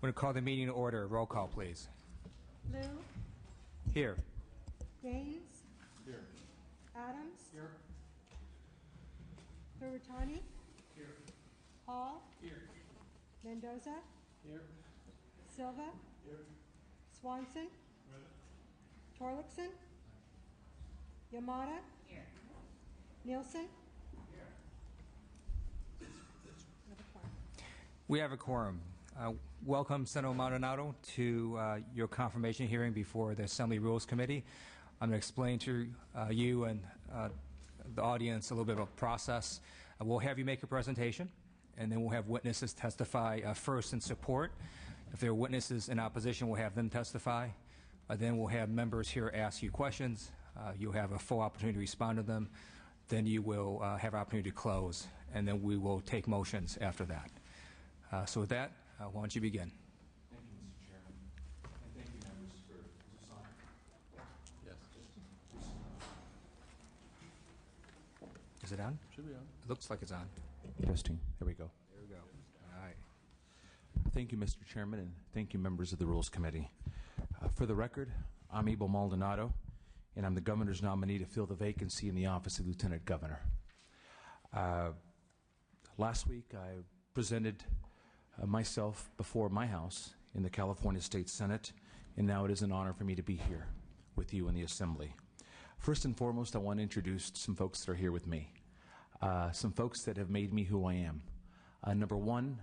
We're going to call the meeting to order. Roll call, please. Lou? Here. Gaines? Here. Adams? Here. Durutani? Here. Hall? Here. Mendoza? Here. Silva? Here. Swanson? Torlakson? Yamada? Here. Nielsen? Here. We have a quorum. Welcome, Senator Maldonado, to your confirmation hearing before the Assembly Rules Committee. I'm going to explain to you and the audience a little bit about the process. We'll have you make a presentation, and then we'll have witnesses testify first in support. If there are witnesses in opposition, we'll have them testify. Then we'll have members here ask you questions. You'll have a full opportunity to respond to them. Then you will have an opportunity to close, and then we will take motions after that. So with that, why don't you begin? Thank you, Mr. Chairman. And thank you, members, for this honor. Yes. Is it on? Should be on. It looks like it's on. Testing. There we go. There we go. All right. Thank you, Mr. Chairman, and thank you, members of the Rules Committee. For the record, I'm Abel Maldonado, and I'm the governor's nominee to fill the vacancy in the office of Lieutenant Governor. Last week, I presented myself before my house in the California State Senate, and now it is an honor for me to be here with you in the Assembly. First and foremost, I want to introduce some folks that are here with me, some folks that have made me who I am. Number one,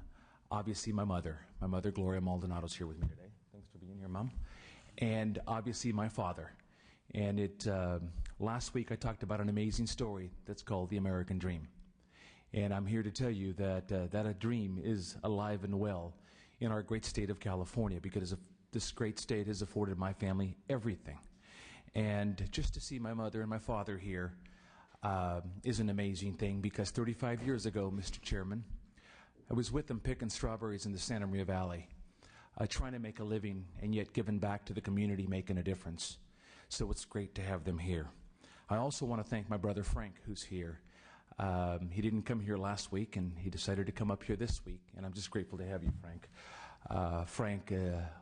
obviously my mother. My mother, Gloria Maldonado, is here with me today. Thanks for being here, Mom. And obviously my father. And last week I talked about an amazing story that's called the American Dream. And I'm here to tell you that that a dream is alive and well in our great state of California, because this great state has afforded my family everything. And just to see my mother and my father here is an amazing thing, because 35 years ago, Mr. Chairman, I was with them picking strawberries in the Santa Maria Valley, trying to make a living and yet giving back to the community, making a difference. So it's great to have them here. I also want to thank my brother Frank, who's here. He didn't come here last week, and he decided to come up here this week, and I'm just grateful to have you, Frank. Frank,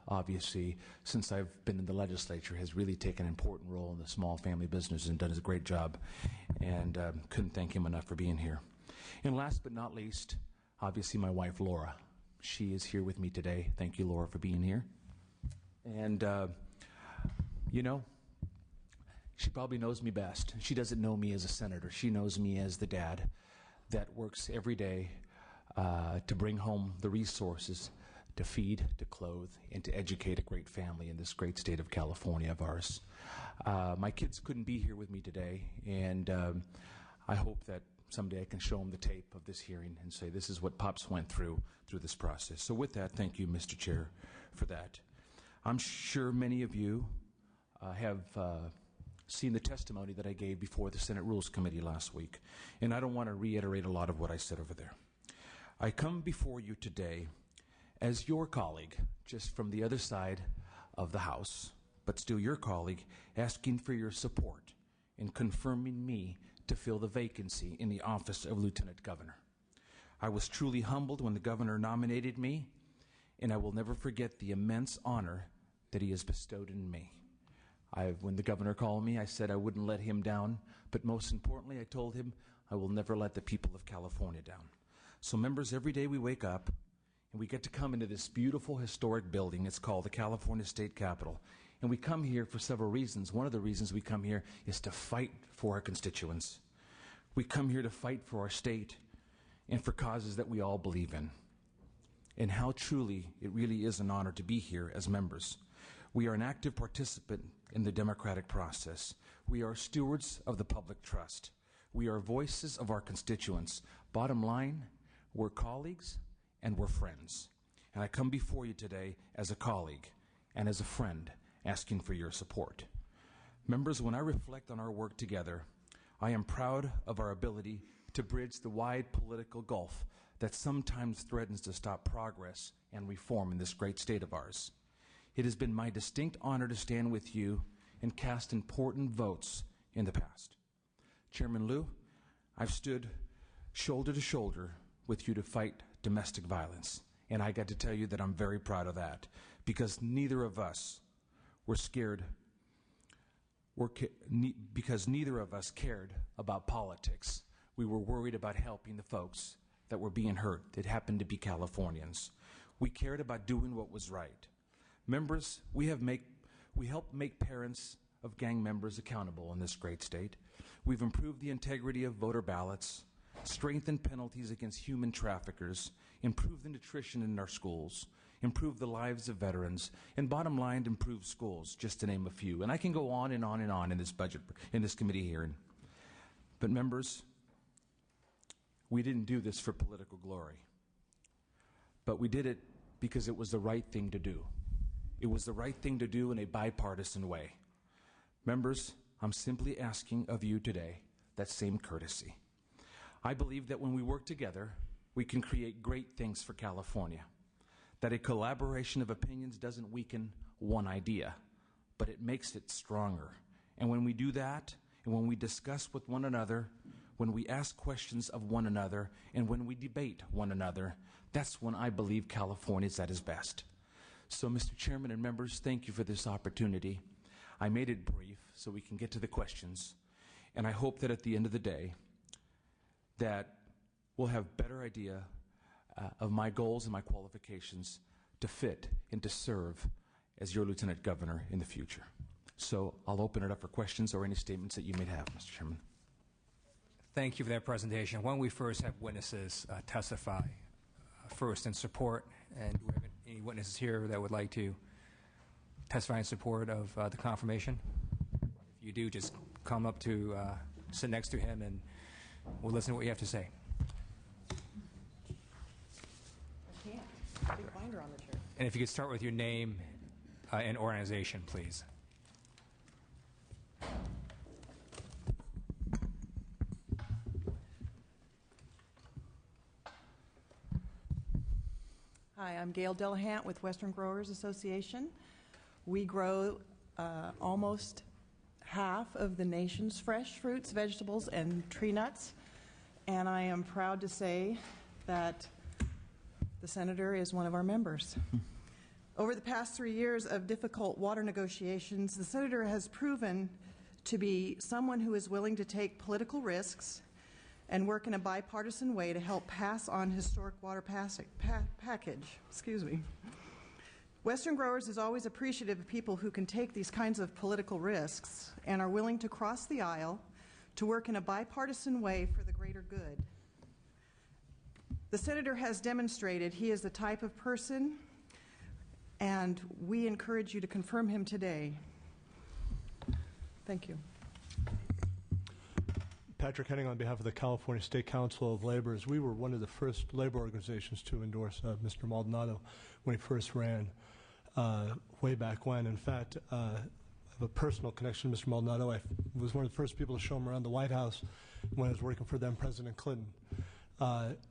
obviously, since I've been in the legislature, has really taken an important role in the small family business and done a great job, and couldn't thank him enough for being here. And last but not least, obviously my wife, Laura. She is here with me today. Thank you, Laura, for being here. And, you know, she probably knows me best. She doesn't know me as a senator. She knows me as the dad that works every day to bring home the resources to feed, to clothe, and to educate a great family in this great state of California of ours. My kids couldn't be here with me today, and I hope that someday I can show them the tape of this hearing and say, this is what Pops went through this process. So with that, thank you, Mr. Chair, for that. I'm sure many of you have seen the testimony that I gave before the Senate Rules Committee last week, and I don't want to reiterate a lot of what I said over there. I come before you today as your colleague, just from the other side of the House, but still your colleague, asking for your support in confirming me to fill the vacancy in the office of Lieutenant Governor. I was truly humbled when the governor nominated me, and I will never forget the immense honor that he has bestowed in me. When the governor called me, I said I wouldn't let him down, but most importantly, I told him I will never let the people of California down. So members, every day we wake up and we get to come into this beautiful historic building. It's called the California State Capitol. And we come here for several reasons. One of the reasons we come here is to fight for our constituents. We come here to fight for our state and for causes that we all believe in. And how truly it really is an honor to be here as members. We are an active participant in the democratic process. We are stewards of the public trust. We are voices of our constituents. Bottom line, we're colleagues and we're friends. And I come before you today as a colleague and as a friend, asking for your support. Members, when I reflect on our work together, I am proud of our ability to bridge the wide political gulf that sometimes threatens to stop progress and reform in this great state of ours. It has been my distinct honor to stand with you and cast important votes in the past. Chairman Liu, I've stood shoulder to shoulder with you to fight domestic violence And I got to tell you that I'm very proud of that, because neither of us were scared, because neither of us cared about politics. We were worried about helping the folks that were being hurt that happened to be Californians. We cared about doing what was right. Members, we help make parents of gang members accountable in this great state. We've improved the integrity of voter ballots, strengthened penalties against human traffickers, improved the nutrition in our schools, improved the lives of veterans, and bottom line, improved schools, just to name a few. And I can go on and on and on in this committee hearing. But members, we didn't do this for political glory, but we did it because it was the right thing to do. It was the right thing to do in a bipartisan way. Members, I'm simply asking of you today that same courtesy. I believe that when we work together, we can create great things for California. That a collaboration of opinions doesn't weaken one idea, but it makes it stronger. And when we do that, and when we discuss with one another, when we ask questions of one another, and when we debate one another, that's when I believe California is at its best. So, Mr. Chairman and members, thank you for this opportunity. I made it brief so we can get to the questions, and I hope that at the end of the day that we'll have better idea of my goals and my qualifications to fit and to serve as your Lieutenant Governor in the future. So I'll open it up for questions or any statements that you may have, Mr. Chairman. Thank you for that presentation. Why don't we first have witnesses testify first in support, and do we have any witnesses here that would like to testify in support of the confirmation? If you do, just come up to sit next to him and we'll listen to what you have to say. I can't. Big binder on the chair. And if you could start with your name and organization, please. Hi, I'm Gail Delahant with Western Growers Association. We grow almost half of the nation's fresh fruits, vegetables, and tree nuts. And I am proud to say that the Senator is one of our members. Over the past 3 years of difficult water negotiations, the Senator has proven to be someone who is willing to take political risks and work in a bipartisan way to help pass on historic water package. Excuse me. Western Growers is always appreciative of people who can take these kinds of political risks and are willing to cross the aisle to work in a bipartisan way for the greater good. The Senator has demonstrated he is the type of person, and we encourage you to confirm him today. Thank you. Patrick Henning on behalf of the California State Council of Laborers. We were one of the first labor organizations to endorse Mr. Maldonado when he first ran way back when. In fact, I have a personal connection to Mr. Maldonado. I was one of the first people to show him around the White House when I was working for then President Clinton.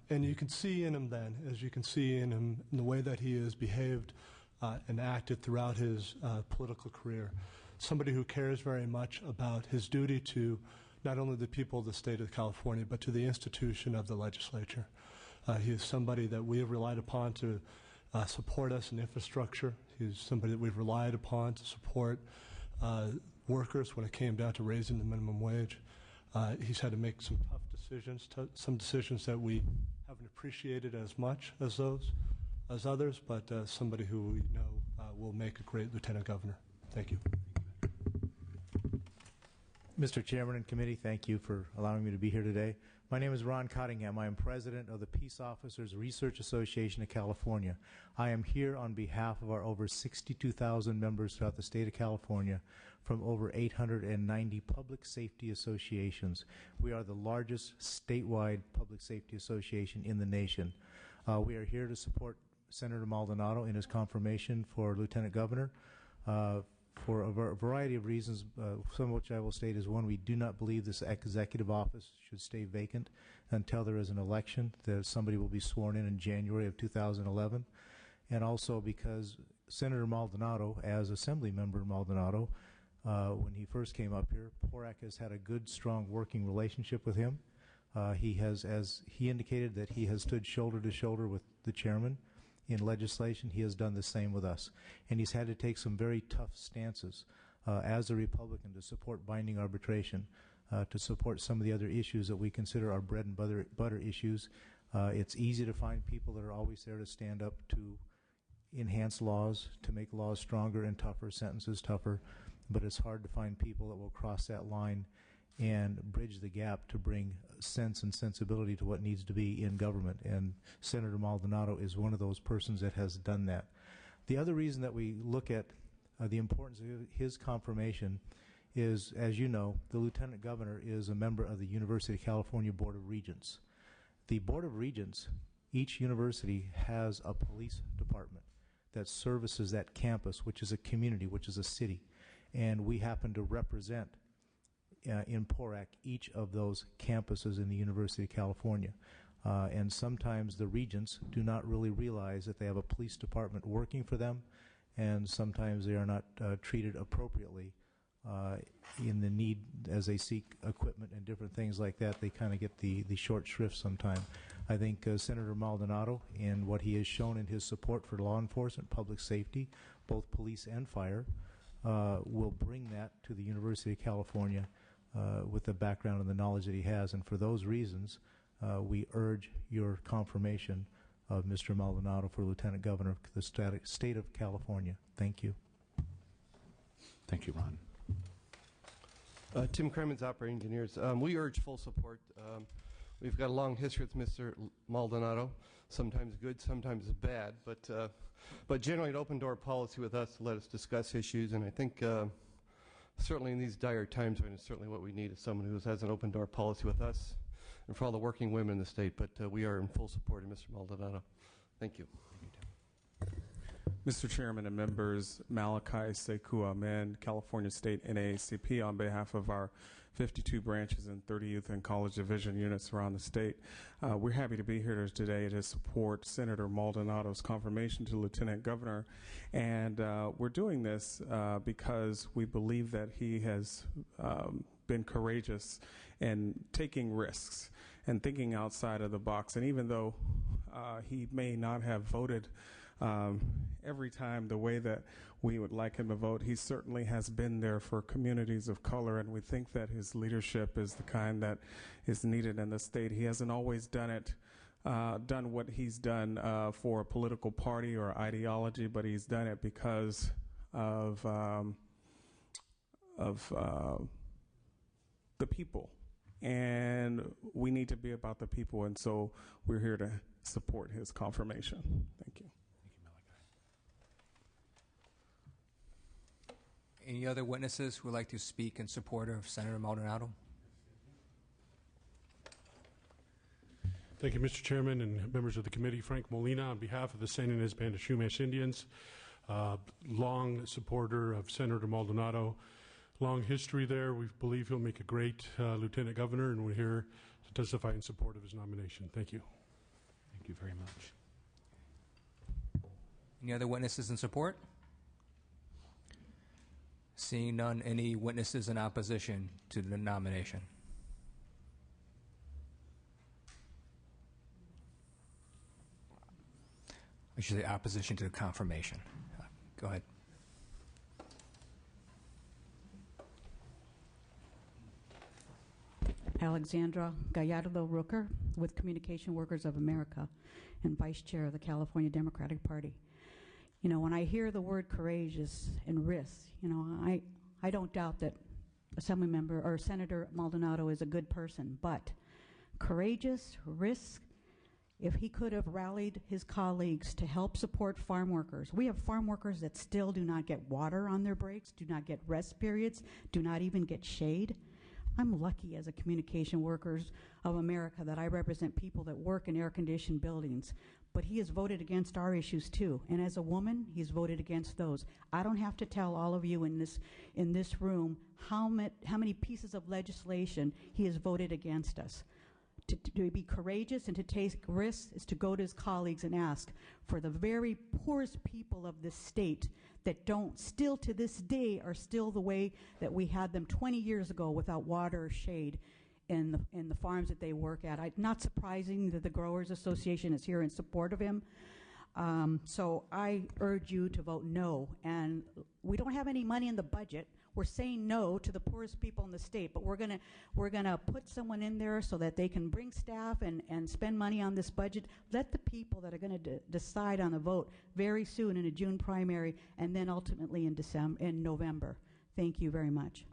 And you can see in him then, as you can see in him, in the way that he has behaved and acted throughout his political career, somebody who cares very much about his duty to not only the people of the state of California, but to the institution of the legislature. He is somebody that we have relied upon to support us in infrastructure. He's somebody that we've relied upon to support workers when it came down to raising the minimum wage. He's had to make some tough decisions, some decisions that we haven't appreciated as much as others, but somebody who we know will make a great lieutenant governor. Thank you. Mr. Chairman and committee, thank you for allowing me to be here today. My name is Ron Cottingham. I am president of the Peace Officers Research Association of California. I am here on behalf of our over 62,000 members throughout the state of California from over 890 public safety associations. We are the largest statewide public safety association in the nation. We are here to support Senator Maldonado in his confirmation for Lieutenant Governor. For a variety of reasons, some of which I will state is, one, we do not believe this executive office should stay vacant until there is an election, that somebody will be sworn in January of 2011, and also because Senator Maldonado, as Assembly Member Maldonado, when he first came up here, PORAC has had a good, strong working relationship with him. He has, as he indicated, that he has stood shoulder to shoulder with the chairman. in legislation, he has done the same with us. And he's had to take some very tough stances as a Republican to support binding arbitration, to support some of the other issues that we consider our bread and butter issues. It's easy to find people that are always there to stand up to enhance laws, to make laws stronger and tougher, sentences tougher, but it's hard to find people that will cross that line and bridge the gap to bring sense and sensibility to what needs to be in government. And Senator Maldonado is one of those persons that has done that. The other reason that we look at the importance of his confirmation is, as you know, the Lieutenant Governor is a member of the University of California Board of Regents. The Board of Regents, each university has a police department that services that campus, which is a community, which is a city. And we happen to represent in PORAC each of those campuses in the University of California. And sometimes the regents do not really realize that they have a police department working for them, and sometimes they are not treated appropriately in the need as they seek equipment and different things like that. They kind of get the short shrift sometime. I think Senator Maldonado, and what he has shown in his support for law enforcement, public safety, both police and fire, will bring that to the University of California with the background and the knowledge that he has. And for those reasons, we urge your confirmation of Mr. Maldonado for Lieutenant Governor of the state of California. Thank you. Thank you, Ron. Tim Kremens, Operating Engineers. We urge full support. We've got a long history with Mr. Maldonado, sometimes good, sometimes bad, but generally an open door policy with us to let us discuss issues, and I think certainly in these dire times, it's certainly what we need is someone who has an open door policy with us and for all the working women in the state, but we are in full support of Mr. Maldonado. Thank you. Mr. Chairman and members, Malachi Sekou Amen, California State NAACP, on behalf of our 52 branches and 30 youth and college division units around the state. We're happy to be here today to support Senator Maldonado's confirmation to Lieutenant Governor. And we're doing this because we believe that he has been courageous in taking risks and thinking outside of the box. And even though he may not have voted every time the way that we would like him to vote, he certainly has been there for communities of color, and we think that his leadership is the kind that is needed in the state. He hasn't always done what he's done for a political party or ideology, but he's done it because of the people, and we need to be about the people, and so we're here to support his confirmation. Thank you. Any other witnesses who would like to speak in support of Senator Maldonado? Thank you, Mr. Chairman and members of the committee. Frank Molina on behalf of the San Ynez Band of Chumash Indians, long supporter of Senator Maldonado. Long history there. We believe he'll make a great lieutenant governor, and we're here to testify in support of his nomination. Thank you. Thank you very much. Any other witnesses in support? Seeing none, any witnesses in opposition to the nomination? I should say opposition to the confirmation. Go ahead. Alexandra Gallardo-Rooker with Communication Workers of America and Vice Chair of the California Democratic Party. You know, when I hear the word courageous and risk, you know, I don't doubt that Assembly Member or Senator Maldonado is a good person, but courageous, risk, if he could have rallied his colleagues to help support farm workers. We have farm workers that still do not get water on their breaks, do not get rest periods, do not even get shade. I'm lucky as a Communication Workers of America that I represent people that work in air-conditioned buildings. But he has voted against our issues too. And as a woman, he's voted against those. I don't have to tell all of you in this room how many pieces of legislation he has voted against us. To be courageous and to take risks is to go to his colleagues and ask for the very poorest people of this state that don't, still to this day, are still the way that we had them 20 years ago without water or shade in the farms that they work at. Not surprising that the Growers Association is here in support of him. So I urge you to vote no. And we don't have any money in the budget. We're saying no to the poorest people in the state, but we're gonna put someone in there so that they can bring staff and spend money on this budget. Let the people that are going to decide on the vote very soon in a June primary, and then ultimately in November. Thank you very much.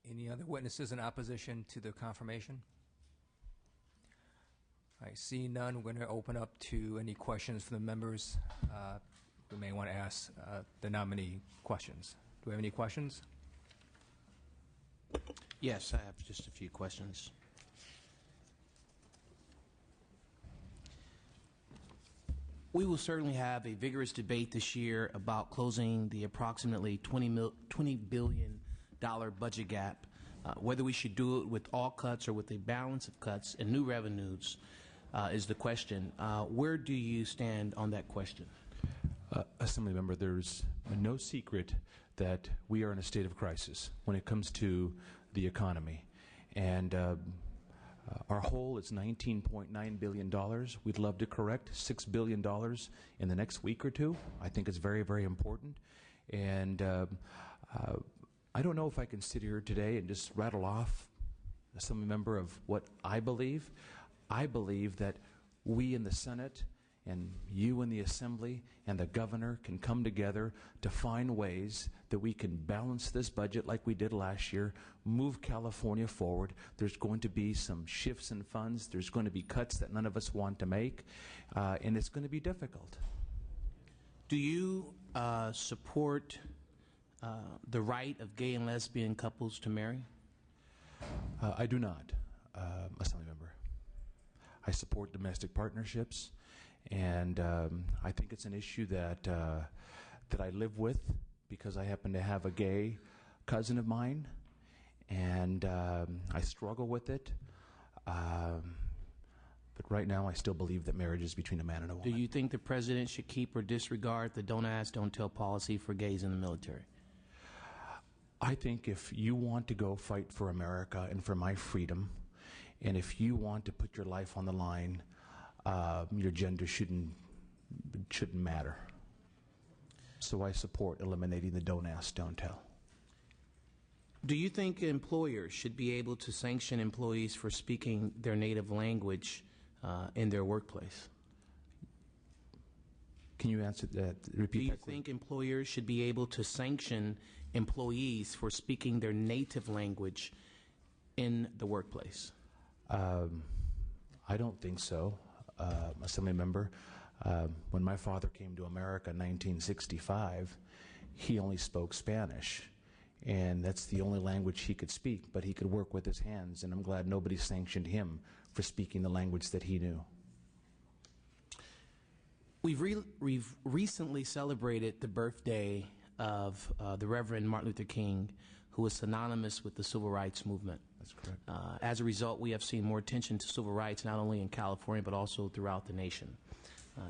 Any other witnesses in opposition to the confirmation? I see none. We're going to open up to any questions from the members. We may want to ask the nominee questions. Do we have any questions? Yes, I have just a few questions. We will certainly have a vigorous debate this year about closing the approximately $20 billion budget gap. Whether we should do it with all cuts or with a balance of cuts and new revenues is the question. Where do you stand on that question? Assemblymember, there's no secret that we are in a state of crisis when it comes to the economy. And our hole is $19.9 billion. We'd love to correct $6 billion in the next week or two. I think it's very, very important. And I don't know if I can sit here today and just rattle off, Assemblymember, of what I believe. I believe that we in the Senate and you in the Assembly and the governor can come together to find ways that we can balance this budget like we did last year, move California forward. There's going to be some shifts in funds. There's going to be cuts that none of us want to make, and it's going to be difficult. Do you support the right of gay and lesbian couples to marry? I do not, Assemblymember. I support domestic partnerships. And I think it's an issue that I live with because I happen to have a gay cousin of mine, and I struggle with it. But right now, I still believe that marriage is between a man and a woman. Do you think the president should keep or disregard the don't ask, don't tell policy for gays in the military? I think if you want to go fight for America and for my freedom, and if you want to put your life on the line, your gender shouldn't matter. So I support eliminating the don't ask, don't tell. Do you think employers should be able to sanction employees for speaking their native language in their workplace? Can you answer that? Repeat that. Do you think employers should be able to sanction employees for speaking their native language in the workplace? I don't think so. Assemblymember, when my father came to America in 1965, he only spoke Spanish, and that's the only language he could speak, but he could work with his hands, and I'm glad nobody sanctioned him for speaking the language that he knew. We've recently celebrated the birthday of the Reverend Martin Luther King, who is synonymous with the civil rights movement. That's correct. As a result, we have seen more attention to civil rights, not only in California, but also throughout the nation.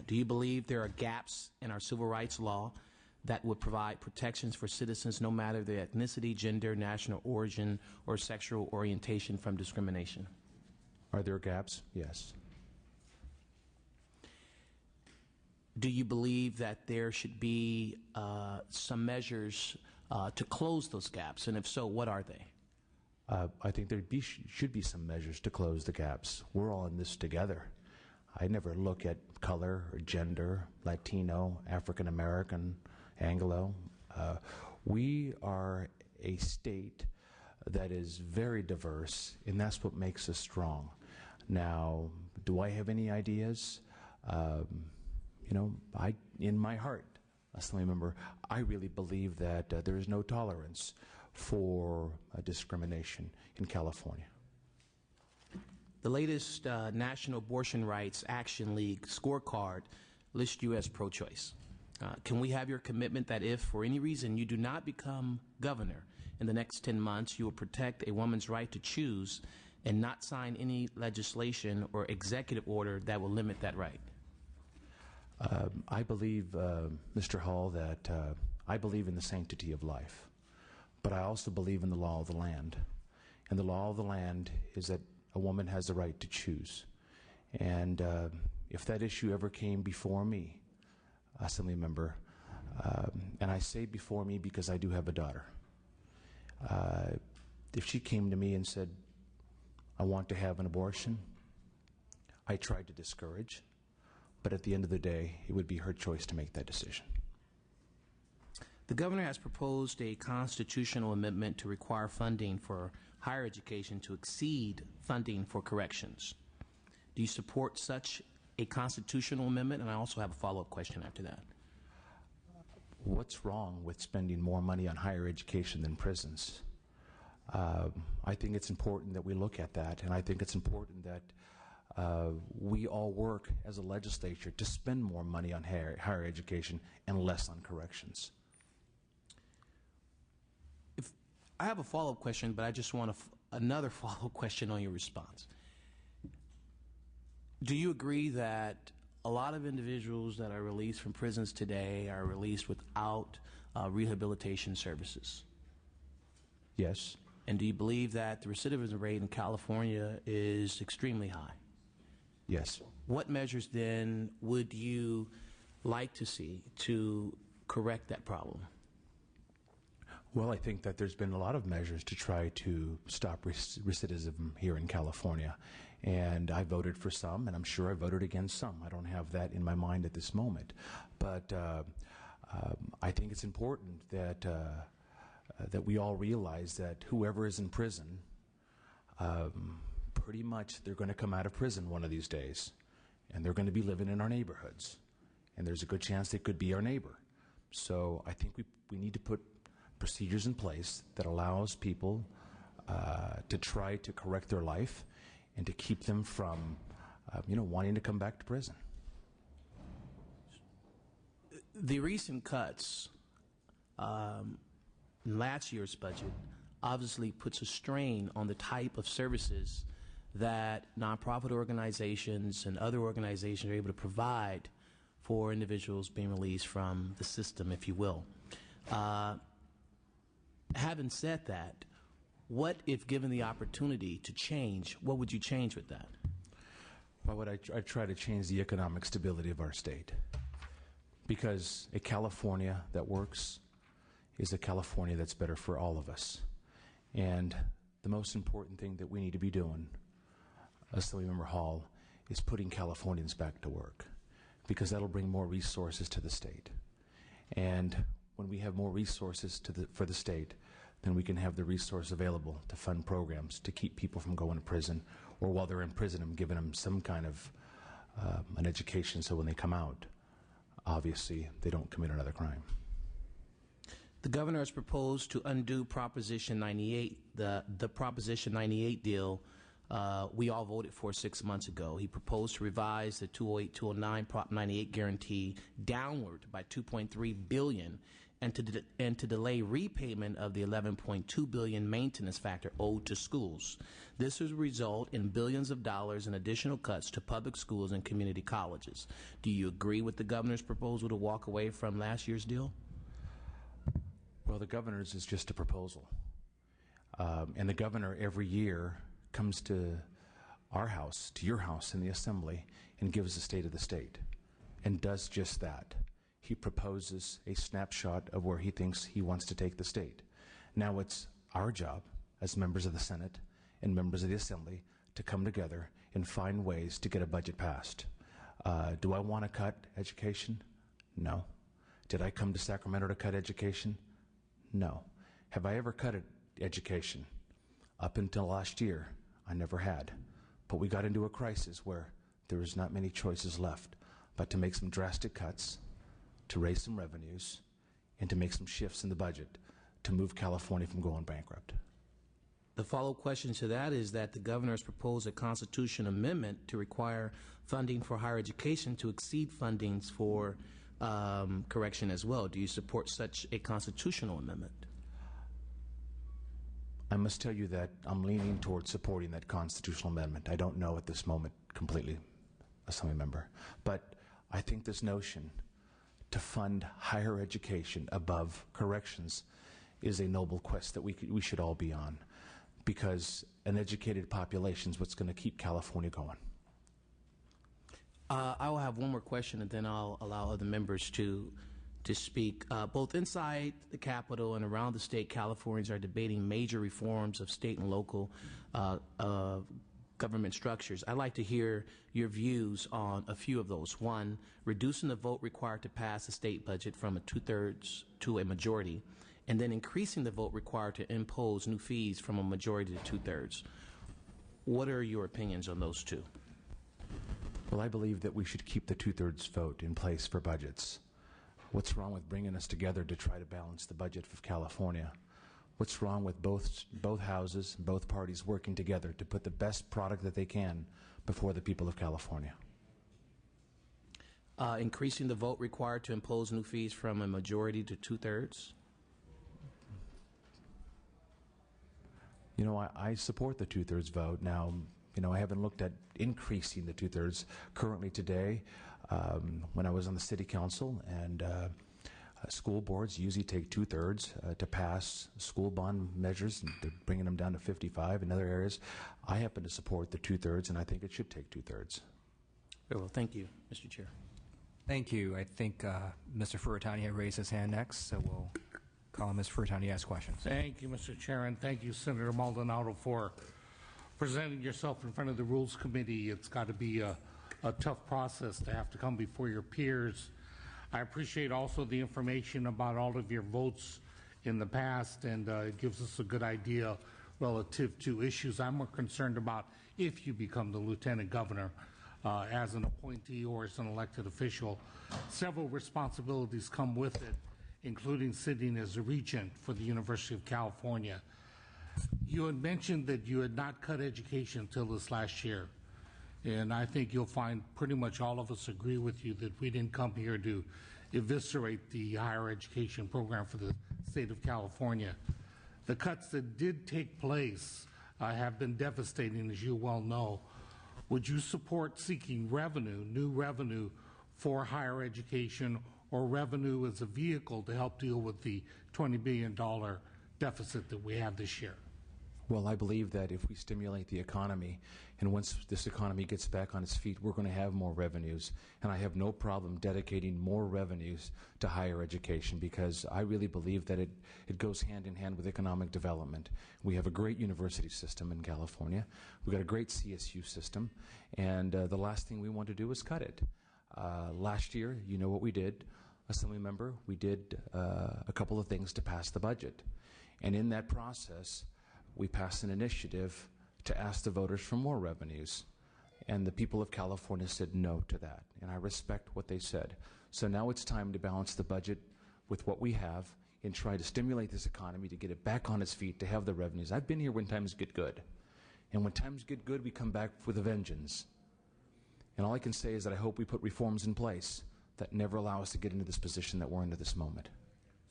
Do you believe there are gaps in our civil rights law that would provide protections for citizens no matter their ethnicity, gender, national origin, or sexual orientation from discrimination? Are there gaps? Yes. Do you believe that there should be some measures to close those gaps? And if so, what are they? I think there should be some measures to close the gaps. We're all in this together. I never look at color or gender, Latino, African American, Anglo. We are a state that is very diverse, and that's what makes us strong. Now, do I have any ideas? In my heart, Assemblymember, I really believe that there is no tolerance for discrimination in California. The latest National Abortion Rights Action League scorecard lists you as pro-choice. Can we have your commitment that if, for any reason, you do not become governor in the next 10 months, you will protect a woman's right to choose and not sign any legislation or executive order that will limit that right? I believe, Mr. Hall, that I believe in the sanctity of life, but I also believe in the law of the land. And the law of the land is that a woman has the right to choose. And if that issue ever came before me, Assembly Member, and I say before me because I do have a daughter, if she came to me and said, I want to have an abortion, I tried to discourage, but at the end of the day, it would be her choice to make that decision. The governor has proposed a constitutional amendment to require funding for higher education to exceed funding for corrections. Do you support such a constitutional amendment? And I also have a follow-up question after that. What's wrong with spending more money on higher education than prisons? I think it's important that we look at that, and I think it's important that we all work as a legislature to spend more money on higher education and less on corrections. I have a follow-up question, but I just want another follow-up question on your response. Do you agree that a lot of individuals that are released from prisons today are released without rehabilitation services? Yes. And do you believe that the recidivism rate in California is extremely high? Yes. What measures then would you like to see to correct that problem? Well, I think that there's been a lot of measures to try to stop recidivism here in California. And I voted for some, and I'm sure I voted against some. I don't have that in my mind at this moment. But I think it's important that, that we all realize that whoever is in prison, pretty much they're going to come out of prison one of these days. And they're going to be living in our neighborhoods. And there's a good chance they could be our neighbor. So I think we need to put procedures in place that allows people to try to correct their life and to keep them from, wanting to come back to prison. The recent cuts in last year's budget obviously puts a strain on the type of services that nonprofit organizations and other organizations are able to provide for individuals being released from the system, if you will. Having said that, what if given the opportunity to change, what would you change with that? Why would I try to change the economic stability of our state? Because a California that works is a California that's better for all of us. And the most important thing that we need to be doing, Assemblymember Hall, is putting Californians back to work, because that'll bring more resources to the state. And when we have more resources for the state, then we can have the resource available to fund programs to keep people from going to prison, or while they're in prison, I'm giving them some kind of an education so when they come out, obviously, they don't commit another crime. The governor has proposed to undo Proposition 98, the Proposition 98 deal we all voted for 6 months ago. He proposed to revise the 208-209 Prop 98 guarantee downward by $2.3 billion and to delay repayment of the $11.2 billion maintenance factor owed to schools. This would result in billions of dollars in additional cuts to public schools and community colleges. Do you agree with the governor's proposal to walk away from last year's deal? Well, the governor's is just a proposal. And the governor every year comes to our house, to your house in the Assembly, and gives the state of the state, and does just that. He proposes a snapshot of where he thinks he wants to take the state. Now it's our job as members of the Senate and members of the Assembly to come together and find ways to get a budget passed. Do I want to cut education? No. Did I come to Sacramento to cut education? No. Have I ever cut education? Up until last year, I never had. But we got into a crisis where there was not many choices left but to make some drastic cuts, to raise some revenues, and to make some shifts in the budget to move California from going bankrupt. The follow-up question to that is that the governor has proposed a constitution amendment to require funding for higher education to exceed fundings for correction as well. Do you support such a constitutional amendment? I must tell you that I'm leaning towards supporting that constitutional amendment. I don't know at this moment completely, Assembly Member, but I think this notion to fund higher education above corrections is a noble quest that we should all be on, because an educated population is what's going to keep California going. I will have one more question, and then I'll allow other members to speak. Both inside the Capitol and around the state, Californians are debating major reforms of state and local government structures. I'd like to hear your views on a few of those. One, reducing the vote required to pass the state budget from a 2/3 to a majority, and then increasing the vote required to impose new fees from a majority to 2/3. What are your opinions on those two? Well, I believe that we should keep the 2/3 vote in place for budgets. What's wrong with bringing us together to try to balance the budget of California? What's wrong with both houses, both parties working together to put the best product that they can before the people of California? Increasing the vote required to impose new fees from a majority to 2/3? You know, I support the 2/3 vote. Now, you know, I haven't looked at increasing the 2/3 currently today. When I was on the city council, and school boards usually take 2/3 to pass school bond measures, and they're bringing them down to 55 in other areas. I happen to support the 2/3, and I think it should take 2/3. Very well, thank you, Mr. Chair. Thank you. I think Mr. Furutani had raised his hand next, so we'll call Ms. Furutani to ask questions. Thank you, Mr. Chair, and thank you, Senator Maldonado, for presenting yourself in front of the Rules Committee. It's got to be a tough process to have to come before your peers. I appreciate also the information about all of your votes in the past, and it gives us a good idea relative to issues I'm more concerned about if you become the Lieutenant Governor as an appointee or as an elected official. Several responsibilities come with it, including sitting as a regent for the University of California. You had mentioned that you had not cut education until this last year. And I think you'll find pretty much all of us agree with you that we didn't come here to eviscerate the higher education program for the state of California. The cuts that did take place have been devastating, as you well know. Would you support seeking revenue, new revenue for higher education, or revenue as a vehicle to help deal with the $20 billion deficit that we have this year? Well, I believe that if we stimulate the economy, and once this economy gets back on its feet, we're going to have more revenues. And I have no problem dedicating more revenues to higher education, because I really believe that it goes hand in hand with economic development. We have a great university system in California. We've got a great CSU system. And the last thing we want to do is cut it. Last year, you know what we did, Assembly member, we did a couple of things to pass the budget. And in that process, we passed an initiative to ask the voters for more revenues. And the people of California said no to that. And I respect what they said. So now it's time to balance the budget with what we have and try to stimulate this economy to get it back on its feet, to have the revenues. I've been here when times get good. And when times get good, we come back with a vengeance. And all I can say is that I hope we put reforms in place that never allow us to get into this position that we're in at this moment.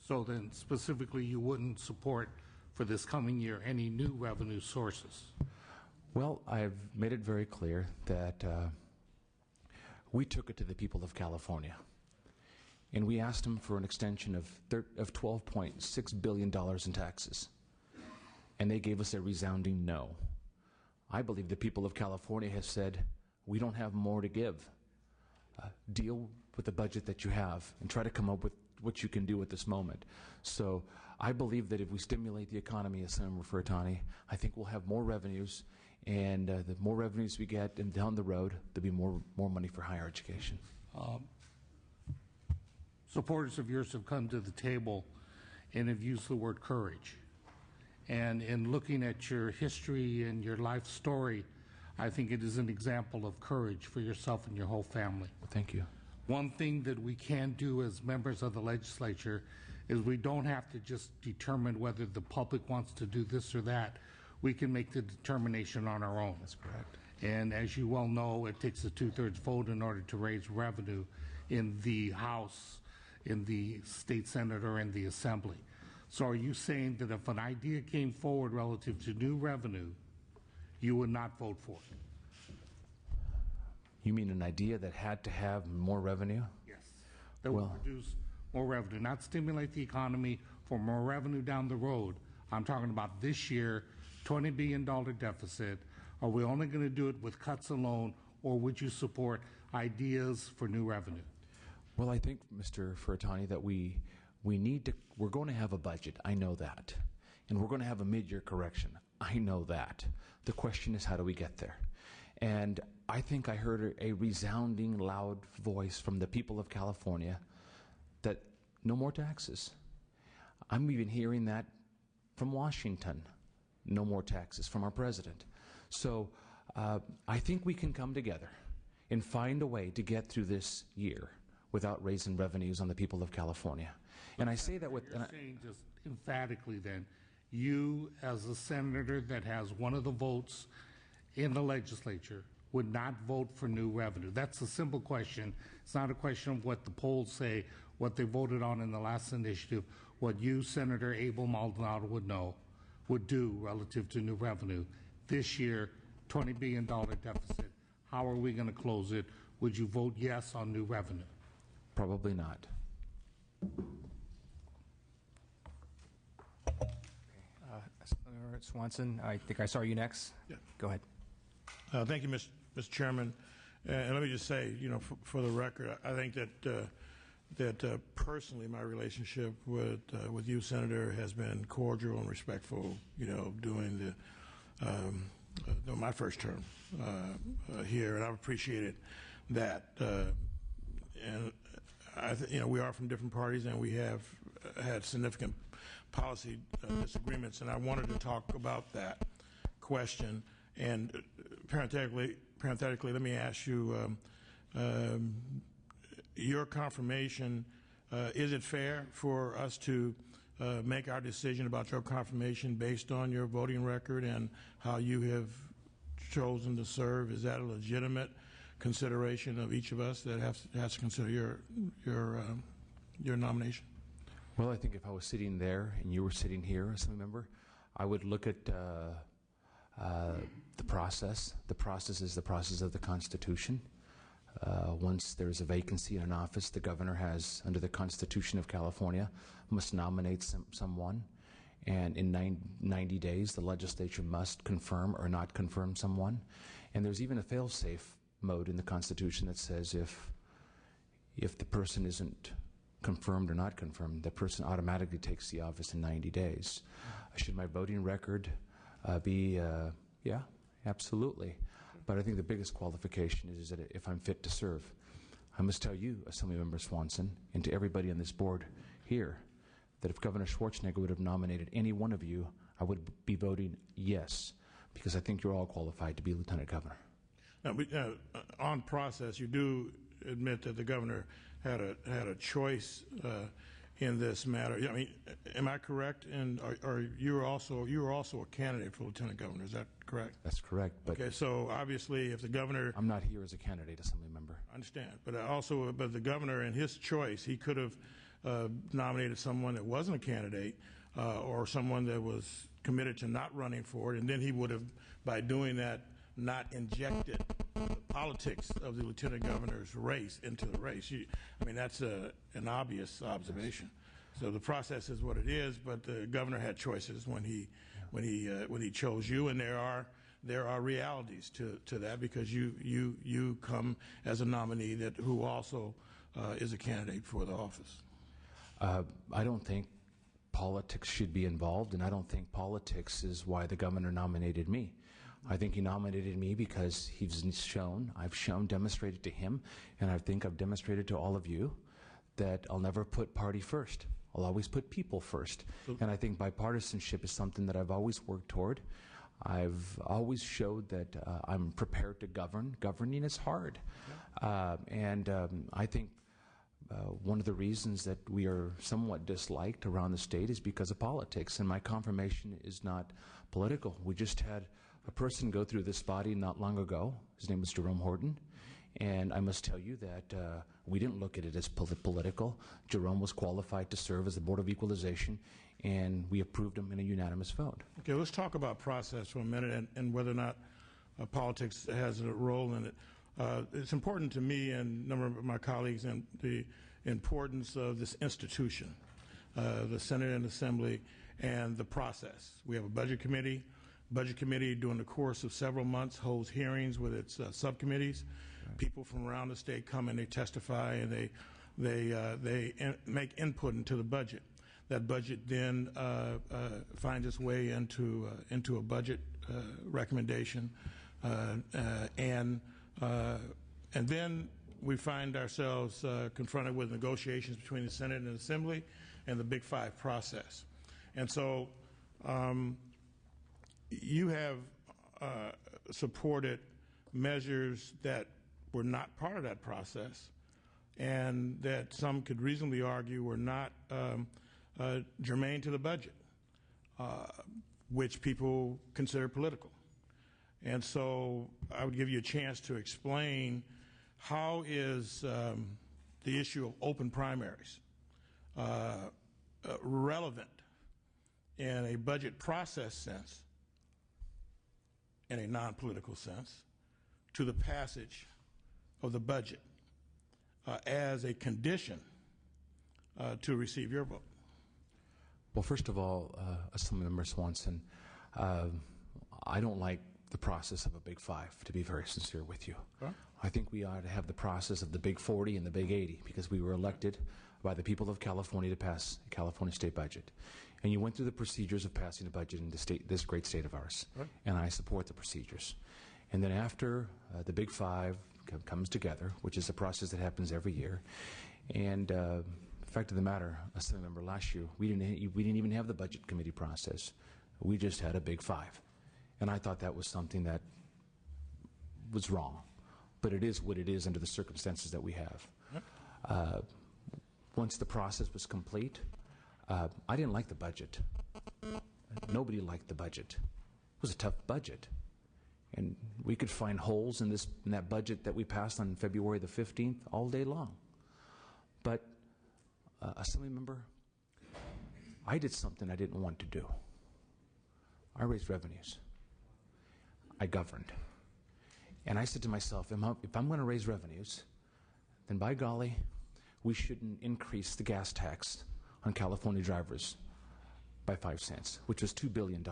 So then specifically you wouldn't support for this coming year any new revenue sources? Well, I've made it very clear that we took it to the people of California, and we asked them for an extension of $12.6 billion in taxes, and they gave us a resounding no. I believe the people of California have said, we don't have more to give. Deal with the budget that you have and try to come up with what you can do at this moment. So I believe that if we stimulate the economy, as Senator Furutani, I think we'll have more revenues, and the more revenues we get, and down the road, there'll be more money for higher education. Supporters of yours have come to the table and have used the word courage. And in looking at your history and your life story, I think it is an example of courage for yourself and your whole family. Thank you. One thing that we can do as members of the legislature is we don't have to just determine whether the public wants to do this or that. We can make the determination on our own. That's correct. And as you well know, it takes a 2/3 vote in order to raise revenue in the House, in the State Senate, or in the Assembly. So are you saying that if an idea came forward relative to new revenue, you would not vote for it? You mean an idea that had to have more revenue? Yes. That would produce more revenue, not stimulate the economy for more revenue down the road. I'm talking about this year, $20 billion deficit. Are we only going to do it with cuts alone, or would you support ideas for new revenue? Well, I think, Mr. Furtani, that we need to, we're going to have a budget. I know that. And we're going to have a mid-year correction. I know that. The question is, how do we get there? And I think I heard a resounding, loud voice from the people of California that no more taxes. I'm even hearing that from Washington. No more taxes from our president. So I think we can come together and find a way to get through this year without raising revenues on the people of California. And I say that with... You're saying just emphatically then, you as a senator that has one of the votes in the legislature would not vote for new revenue. That's a simple question. It's not a question of what the polls say, what they voted on in the last initiative, what you, Senator Abel Maldonado, would do relative to new revenue. This year, $20 billion deficit. How are we going to close it? Would you vote yes on new revenue? Probably not. Senator Swanson, I think I saw you next. Yeah. Go ahead. Thank you, Mr. Chairman. And let me just say, for the record, I think that personally my relationship with you, Senator, has been cordial and respectful, during my first term here, and I've appreciated that. And we are from different parties, and we have had significant policy disagreements, and I wanted to talk about that question. And parenthetically, let me ask you, your confirmation, is it fair for us to make our decision about your confirmation based on your voting record and how you have chosen to serve? Is that a legitimate consideration of each of us that has to consider your nomination? Well, I think if I was sitting there and you were sitting here as a member, I would look at the process. The process is the process of the Constitution. Once there's a vacancy in an office, the governor has, under the Constitution of California, must nominate someone. And in 90 days, the legislature must confirm or not confirm someone. And there's even a fail-safe mode in the Constitution that says if the person isn't confirmed or not confirmed, the person automatically takes the office in 90 days. Should my voting record be, yeah, absolutely. But I think the biggest qualification is that if I'm fit to serve. I must tell you, Assemblymember Swanson, and to everybody on this board here, that if Governor Schwarzenegger would have nominated any one of you, I would be voting yes, because I think you're all qualified to be Lieutenant Governor. Now, on process, you do admit that the governor had a choice in this matter. I mean, am I correct? And are you were also a candidate for lieutenant governor? Is that correct? That's correct. But okay, so obviously, if the governor, I'm not here as a candidate, Assembly member. I understand, but the governor, in his choice, he could have nominated someone that wasn't a candidate or someone that was committed to not running for it, and then he would have, by doing that, not injected the politics of the lieutenant governor's race into the race. I mean, that's an obvious observation. So the process is what it is, but the governor had choices when he chose you, and there are realities to that, because you come as a nominee who also is a candidate for the office. I don't think politics should be involved, and I don't think politics is why the governor nominated me. I think he nominated me because I've demonstrated to him, and I think I've demonstrated to all of you, that I'll never put party first. I'll always put people first. And I think bipartisanship is something that I've always worked toward. I've always showed that I'm prepared to govern. Governing is hard. I think one of the reasons that we are somewhat disliked around the state is because of politics, and my confirmation is not political. We just had a person go through this body not long ago. His name was Jerome Horton, and I must tell you that we didn't look at it as political. Jerome was qualified to serve as the Board of Equalization, and we approved him in a unanimous vote. Okay, let's talk about process for a minute and whether or not politics has a role in it. It's important to me and a number of my colleagues and the importance of this institution, the Senate and Assembly, and the process. We have a budget committee. Budget committee, during the course of several months, holds hearings with its subcommittees. people from around the state come and they testify and they make input into the budget. That budget then finds its way into a budget recommendation, and then we find ourselves confronted with negotiations between the Senate and the Assembly and the Big Five process. And so you have supported measures that were not part of that process and that some could reasonably argue were not germane to the budget, which people consider political. And so I would give you a chance to explain how is the issue of open primaries relevant in a budget process sense, in a non-political sense, to the passage of the budget as a condition to receive your vote? Well, first of all, Assemblymember Swanson, I don't like the process of a Big Five, to be very sincere with you. Huh? I think we ought to have the process of the Big 40 and the Big 80 because we were elected by the people of California to pass a California state budget. And you went through the procedures of passing a budget in this great state of ours. Right. And I support the procedures. And then after the Big Five comes together, which is a process that happens every year, and the fact of the matter, Assemblymember, last year we didn't even have the budget committee process. We just had a Big Five. And I thought that was something that was wrong. But it is what it is under the circumstances that we have. Once the process was complete, I didn't like the budget. Nobody liked the budget. It was a tough budget. And we could find holes in that budget that we passed on February the 15th all day long. But, Assemblymember, I did something I didn't want to do. I raised revenues. I governed. And I said to myself, if I'm going to raise revenues, then by golly, we shouldn't increase the gas tax on California drivers by 5 cents, which was $2 billion.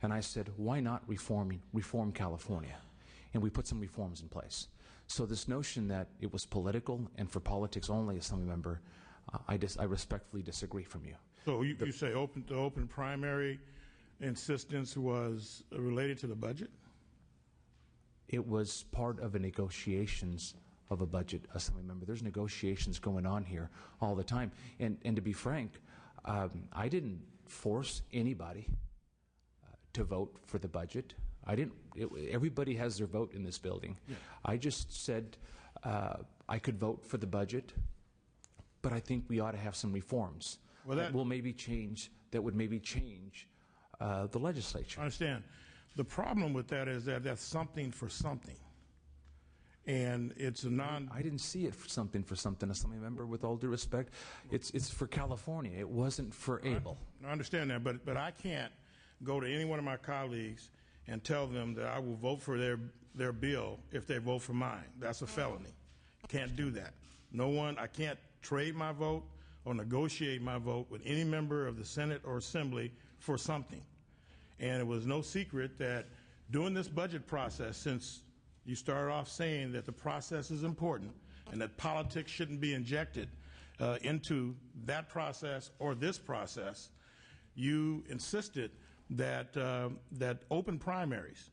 And I said, why not reform California? And we put some reforms in place. So this notion that it was political and for politics only, Assemblymember, I respectfully disagree from you. So you say the open primary insistence was related to the budget? It was part of the negotiations of a budget, Assemblymember. There's negotiations going on here all the time. And to be frank, I didn't force anybody to vote for the budget. Everybody has their vote in this building. Yeah. I just said I could vote for the budget, but I think we ought to have some reforms that would maybe change the legislature. I understand. The problem with that is that that's something for something. And it's a I didn't see it for something, Assemblymember, with all due respect. It's for California. It wasn't for Abel. I understand that, but I can't go to any one of my colleagues and tell them that I will vote for their bill if they vote for mine. That's a felony. Can't do that. I can't trade my vote or negotiate my vote with any member of the Senate or Assembly for something. And it was no secret that during this budget process, since you started off saying that the process is important and that politics shouldn't be injected into that process or this process, you insisted that open primaries,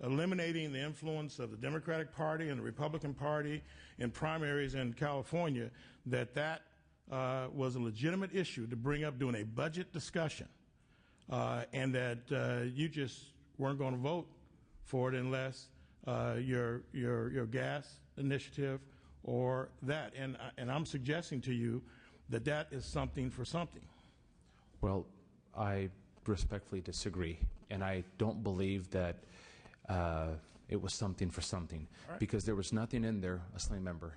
eliminating the influence of the Democratic Party and the Republican Party in primaries in California, that was a legitimate issue to bring up during a budget discussion, and that you just weren't going to vote for it unless your gas initiative or that. And I'm suggesting to you that is something for something. Well, I respectfully disagree, and I don't believe that it was something for something, because there was nothing in there, Assemblymember,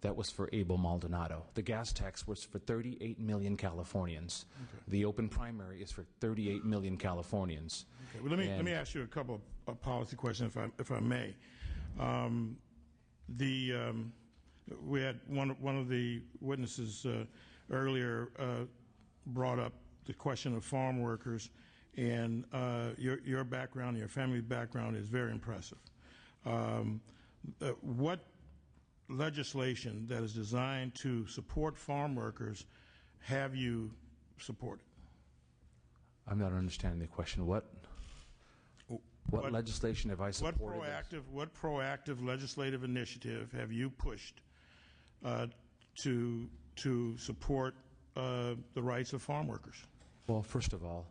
that was for Abel Maldonado. The gas tax was for 38 million Californians. Okay. The open primary is for 38 million Californians. Okay. Well, let me ask you a couple of policy questions, if I may. We had one of the witnesses earlier brought up the question of farm workers, and your background, your family background is very impressive. what legislation that is designed to support farm workers have you supported? I'm not understanding the question. What legislation have I supported? What proactive legislative initiative have you pushed to support the rights of farm workers? Well, first of all,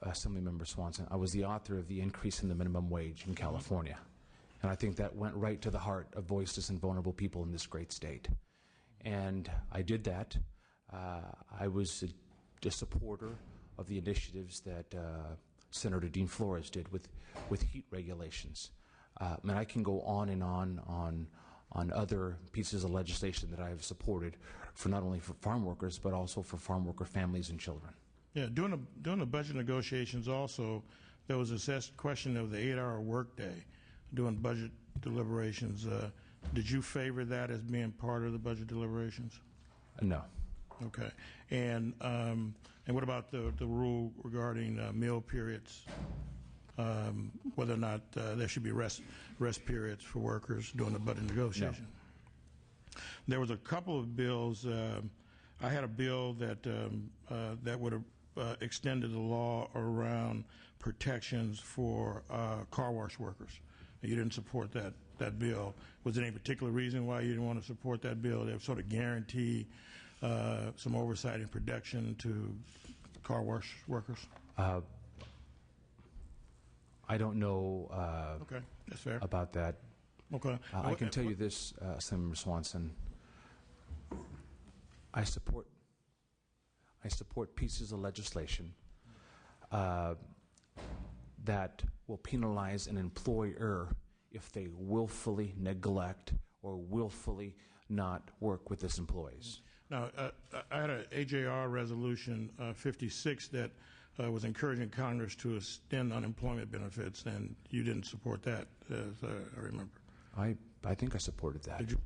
Assemblymember Swanson, I was the author of the increase in the minimum wage in California. And I think that went right to the heart of voiceless and vulnerable people in this great state. And I did that. I was a supporter of the initiatives that Senator Dean Flores did with heat regulations. And I can go on and on other pieces of legislation that I have supported for not only for farm workers, but also for farm worker families and children. Yeah, during the budget negotiations also, there was this question of the 8-hour workday during budget deliberations. Did you favor that as being part of the budget deliberations? No. Okay. And what about the rule regarding meal periods? Whether or not there should be rest periods for workers during the budget negotiation? No. There was a couple of bills. I had a bill that would have extended the law around protections for car wash workers. You didn't support that bill. Was there any particular reason why you didn't want to support that bill that sort of guarantee some oversight and protection to car wash workers? I don't know okay, that's fair. About that. Okay. I can tell you this, Senator Swanson. I support pieces of legislation that will penalize an employer if they willfully neglect or willfully not work with its employees. Now, I had an AJR resolution 56 that was encouraging Congress to extend unemployment benefits, and you didn't support that, as I remember. I think I supported that. Did you?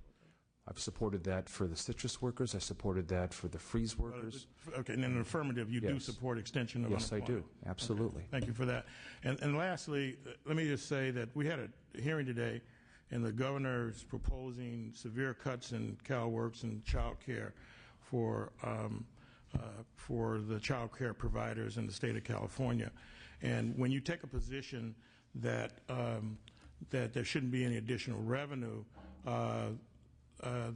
I've supported that for the citrus workers. I supported that for the freeze workers. Okay, and in an affirmative, you do support extension of unemployment. Yes, I do. Absolutely. Okay. Thank you for that. And lastly, let me just say that we had a hearing today, and the governor is proposing severe cuts in CalWorks and child care for the child care providers in the state of California. And when you take a position that that there shouldn't be any additional revenue,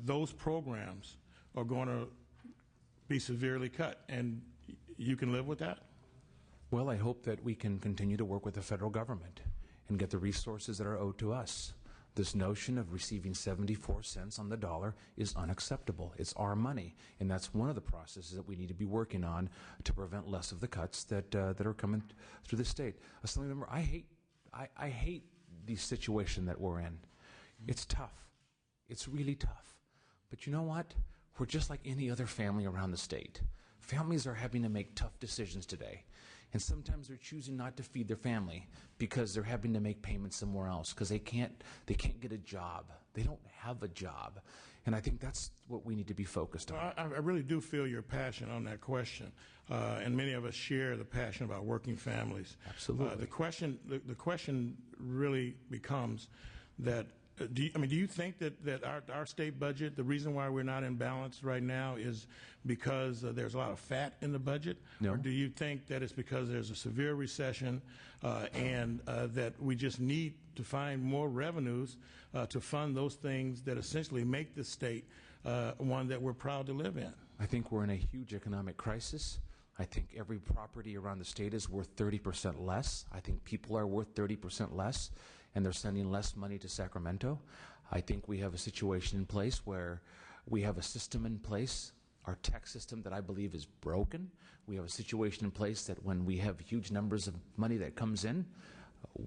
those programs are going to be severely cut, and you can live with that? Well, I hope that we can continue to work with the federal government and get the resources that are owed to us. This notion of receiving 74 cents on the dollar is unacceptable. It's our money, and that's one of the processes that we need to be working on to prevent less of the cuts that are coming through the state. Assemblymember, I hate the situation that we're in. It's tough. It's really tough. But you know what? We're just like any other family around the state. Families are having to make tough decisions today. And sometimes they're choosing not to feed their family because they're having to make payments somewhere else because they can't get a job. They don't have a job. And I think that's what we need to be focused on. Well, I really do feel your passion on that question. And many of us share the passion about working families. Absolutely. The question really becomes that do you think that our state budget, the reason why we're not in balance right now is because there's a lot of fat in the budget? No. Or do you think that it's because there's a severe recession and that we just need to find more revenues to fund those things that essentially make the state one that we're proud to live in? I think we're in a huge economic crisis. I think every property around the state is worth 30% less. I think people are worth 30% less, and they're sending less money to Sacramento. I think we have a situation in place where we have a system in place, our tax system, that I believe is broken. We have a situation in place that when we have huge numbers of money that comes in,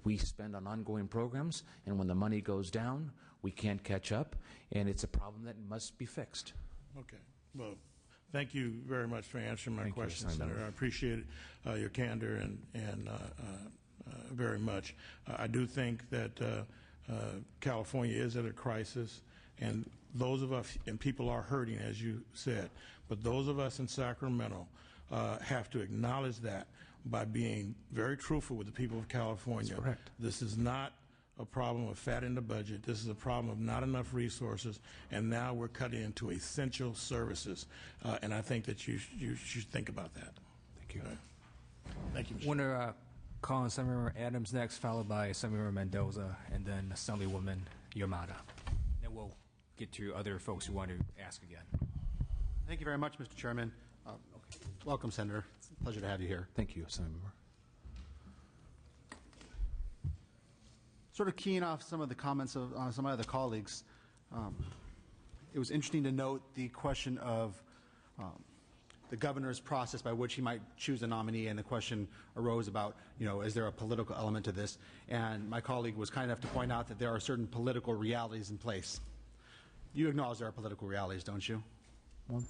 we spend on ongoing programs, and when the money goes down, we can't catch up, and it's a problem that must be fixed. Okay. Well, thank you very much for answering my question, Senator. Senator. I appreciate your candor and very much. I do think that California is at a crisis, and those of us, and people are hurting, as you said, but those of us in Sacramento have to acknowledge that by being very truthful with the people of California. That's correct. This is not a problem of fat in the budget. This is a problem of not enough resources, and now we're cutting into essential services. And I think that you should think about that. Thank you. Thank you, Mr. Winner calling Assemblymember Adams next, followed by Assemblymember Mendoza, and then Assemblywoman Yamada. Then we'll get to other folks who want to ask again. Thank you very much, Mr. Chairman. Welcome, Senator. It's a pleasure to have you here. Thank you, Assemblymember. Sort of keying off some of the comments of some of my other colleagues, it was interesting to note the question of the governor's process by which he might choose a nominee, and the question arose about, is there a political element to this? And my colleague was kind enough to point out that there are certain political realities in place. You acknowledge there are political realities, don't you? Well,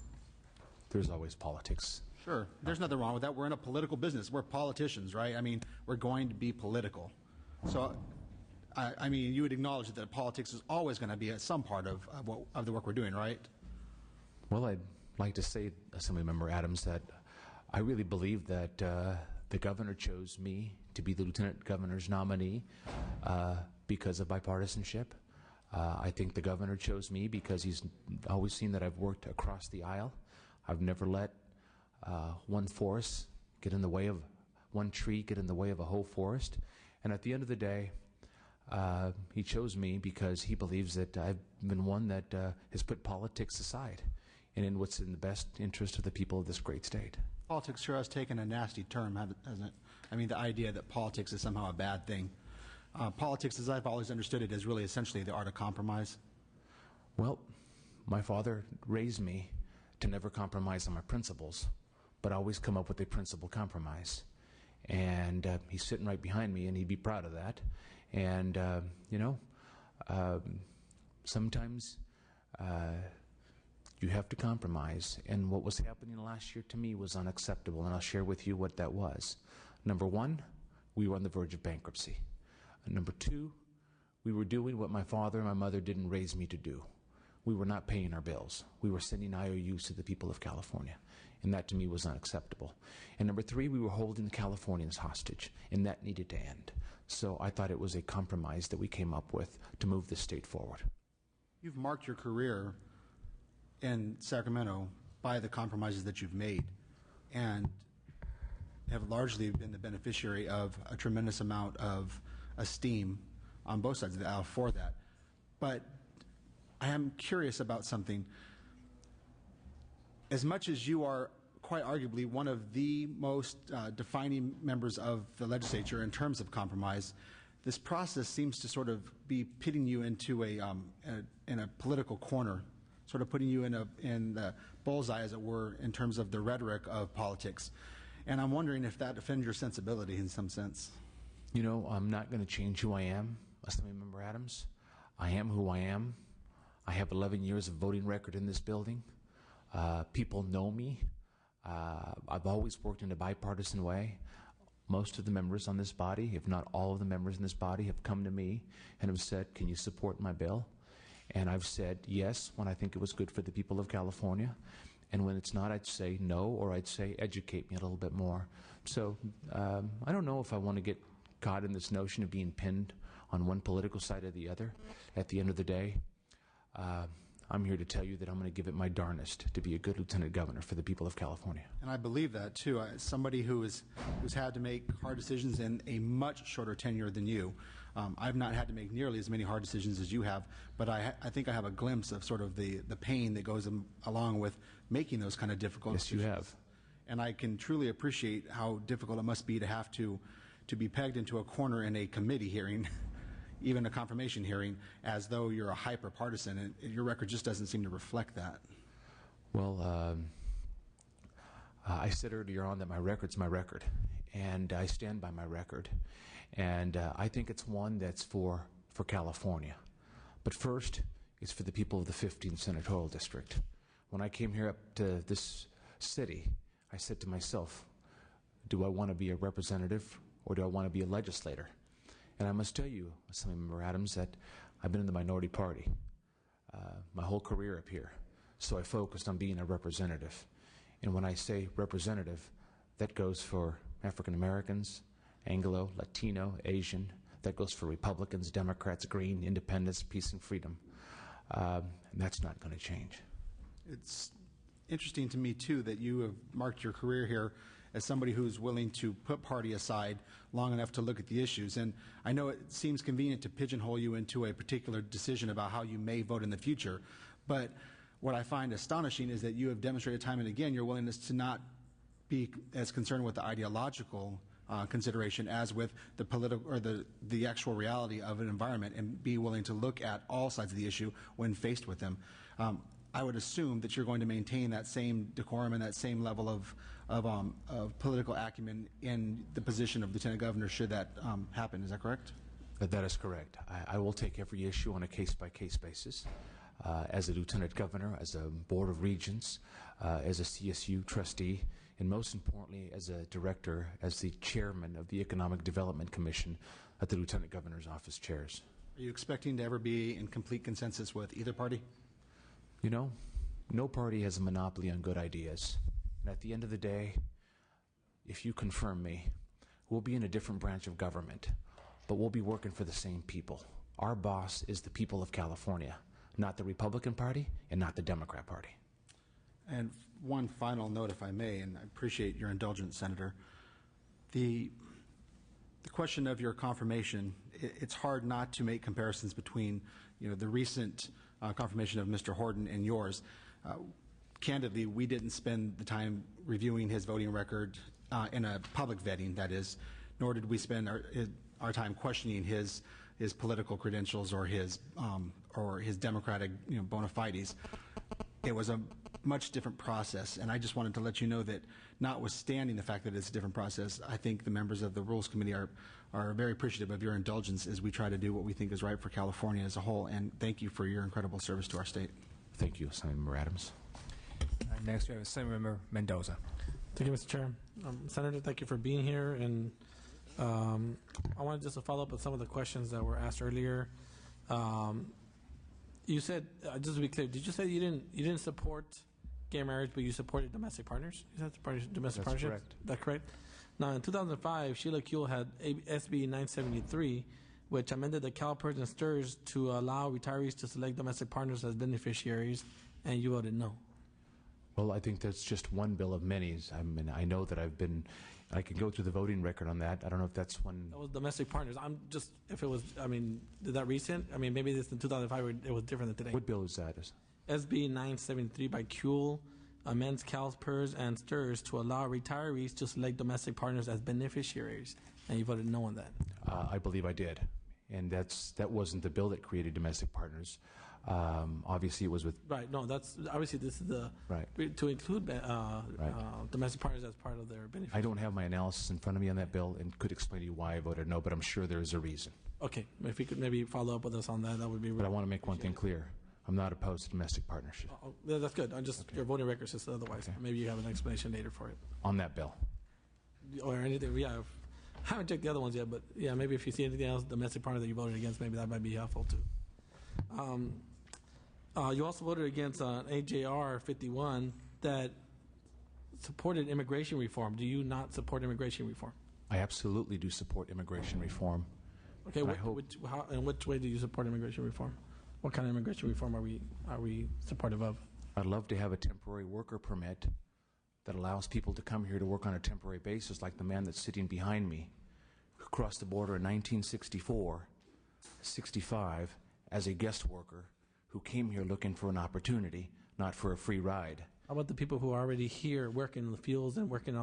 there's always politics. Sure. There's nothing wrong with that. We're in a political business. We're politicians, right? I mean, we're going to be political. So, I mean, you would acknowledge that politics is always going to be some part of the work we're doing, right? Well, I'd like to say, Assemblymember Adams, that I really believe that the governor chose me to be the lieutenant governor's nominee because of bipartisanship. I think the governor chose me because he's always seen that I've worked across the aisle. I've never let one forest get in the way of one tree, get in the way of a whole forest. And at the end of the day, he chose me because he believes that I've been one that has put politics aside and in what's in the best interest of the people of this great state. Politics sure has taken a nasty term, hasn't it? I mean, the idea that politics is somehow a bad thing. Politics, as I've always understood it, is really essentially the art of compromise. Well, my father raised me to never compromise on my principles, but always come up with a principle compromise. And he's sitting right behind me, and he'd be proud of that. And, sometimes you have to compromise. And what was happening last year to me was unacceptable, and I'll share with you what that was. Number one, we were on the verge of bankruptcy. Number two, we were doing what my father and my mother didn't raise me to do. We were not paying our bills. We were sending IOUs to the people of California, and that to me was unacceptable. And number three, we were holding the Californians hostage, and that needed to end. So I thought it was a compromise that we came up with to move this state forward. You've marked your career in Sacramento by the compromises that you've made, and have largely been the beneficiary of a tremendous amount of esteem on both sides of the aisle for that. But I am curious about something. As much as you are quite arguably one of the most defining members of the legislature in terms of compromise, this process seems to sort of be pitting you into in a political corner, sort of putting you in the bullseye, as it were, in terms of the rhetoric of politics. And I'm wondering if that offends your sensibility in some sense. You know, I'm not going to change who I am, Assemblymember Adams. I am who I am. I have 11 years of voting record in this building. People know me. I've always worked in a bipartisan way. Most of the members on this body, if not all of the members in this body, have come to me and have said, can you support my bill? And I've said yes when I think it was good for the people of California. And when it's not, I'd say no, or I'd say educate me a little bit more. So I don't know if I want to get caught in this notion of being pinned on one political side or the other. At the end of the day, I'm here to tell you that I'm going to give it my darnest to be a good lieutenant governor for the people of California. And I believe that, too. As somebody who's had to make hard decisions in a much shorter tenure than you, I've not had to make nearly as many hard decisions as you have, but I think I have a glimpse of sort of the pain that goes along with making those kind of difficult decisions. Yes, you have. And I can truly appreciate how difficult it must be to have to be pegged into a corner in a committee hearing, even a confirmation hearing, as though you're a hyper-partisan, and your record just doesn't seem to reflect that. Well, I said earlier on that my record's my record, and I stand by my record. And I think it's one that's for California. But first, it's for the people of the 15th Senatorial District. When I came here up to this city, I said to myself, do I want to be a representative or do I want to be a legislator? And I must tell you, Assemblymember Adams, that I've been in the minority party my whole career up here. So I focused on being a representative. And when I say representative, that goes for African Americans, Anglo, Latino, Asian, That goes for Republicans, Democrats, Green, Independents, peace and freedom. And that's not going to change. It's interesting to me, too, that you have marked your career here as somebody who's willing to put party aside long enough to look at the issues. And I know it seems convenient to pigeonhole you into a particular decision about how you may vote in the future, but what I find astonishing is that you have demonstrated time and again your willingness to not be as concerned with the ideological consideration as with the political or the actual reality of an environment, and be willing to look at all sides of the issue when faced with them. I would assume that you're going to maintain that same decorum and that same level of political acumen in the position of Lieutenant Governor should that happen. Is that correct? That is correct. I will take every issue on a case-by-case basis. As a Lieutenant Governor, as a Board of Regents, as a CSU trustee, and most importantly, as a director, as the chairman of the Economic Development Commission that the Lieutenant Governor's office chairs. Are you expecting to ever be in complete consensus with either party? You know, no party has a monopoly on good ideas. And at the end of the day, if you confirm me, we'll be in a different branch of government, but we'll be working for the same people. Our boss is the people of California, not the Republican Party and not the Democrat Party. And one final note, if I may, and I appreciate your indulgence, Senator. The question of your confirmation, it's hard not to make comparisons between, the recent confirmation of Mr. Horton and yours. Candidly, we didn't spend the time reviewing his voting record in a public vetting, that is, nor did we spend our time questioning his political credentials or his democratic bona fides. It was a much different process, and I just wanted to let you know that, notwithstanding the fact that it's a different process, I think the members of the Rules Committee are very appreciative of your indulgence as we try to do what we think is right for California as a whole, and thank you for your incredible service to our state. Thank you, Senator Adams. Next, we have Senator Mendoza. Thank you, Mr. Chair. Senator, thank you for being here, and I wanted just to follow up on some of the questions that were asked earlier. You said, just to be clear, did you say you didn't support gay marriage, but you supported domestic partners? You said domestic partnerships? Correct. That's correct. Now, in 2005, Sheila Kuehl had SB 973, which amended the CalPERS and STRS to allow retirees to select domestic partners as beneficiaries, and you voted no. Well, I think that's just one bill of many. I mean, I know that I can go through the voting record on that. I don't know if that's one. That was domestic partners. I'm just, if it was, is that recent? Maybe this in 2005, it was different than today. What bill is that? SB 973 by Kuehl amends CalPERS and STRS to allow retirees to select domestic partners as beneficiaries, and you voted no on that. I believe I did, and that wasn't the bill that created domestic partners. Obviously, it was with. Right. No, that's obviously this is the to include domestic partners as part of their benefit. I don't have my analysis in front of me on that bill and could explain to you why I voted no, but I'm sure there is a reason. Okay, if you could maybe follow up with us on that, that would be. But I want to make one thing clear: I'm not opposed to domestic partnership. Yeah, that's good. Your voting record says otherwise. Okay. Maybe you have an explanation later for it on that bill, or anything. Yeah, I haven't checked the other ones yet, but yeah, maybe if you see anything else domestic partner that you voted against, maybe that might be helpful too. You also voted against AJR 51 that supported immigration reform. Do you not support immigration reform? I absolutely do support immigration reform. Okay, in which way do you support immigration reform? What kind of immigration reform are we supportive of? I'd love to have a temporary worker permit that allows people to come here to work on a temporary basis, like the man that's sitting behind me, who crossed the border in 1964, 65, as a guest worker, who came here looking for an opportunity, not for a free ride. How about the people who are already here working in the fields and working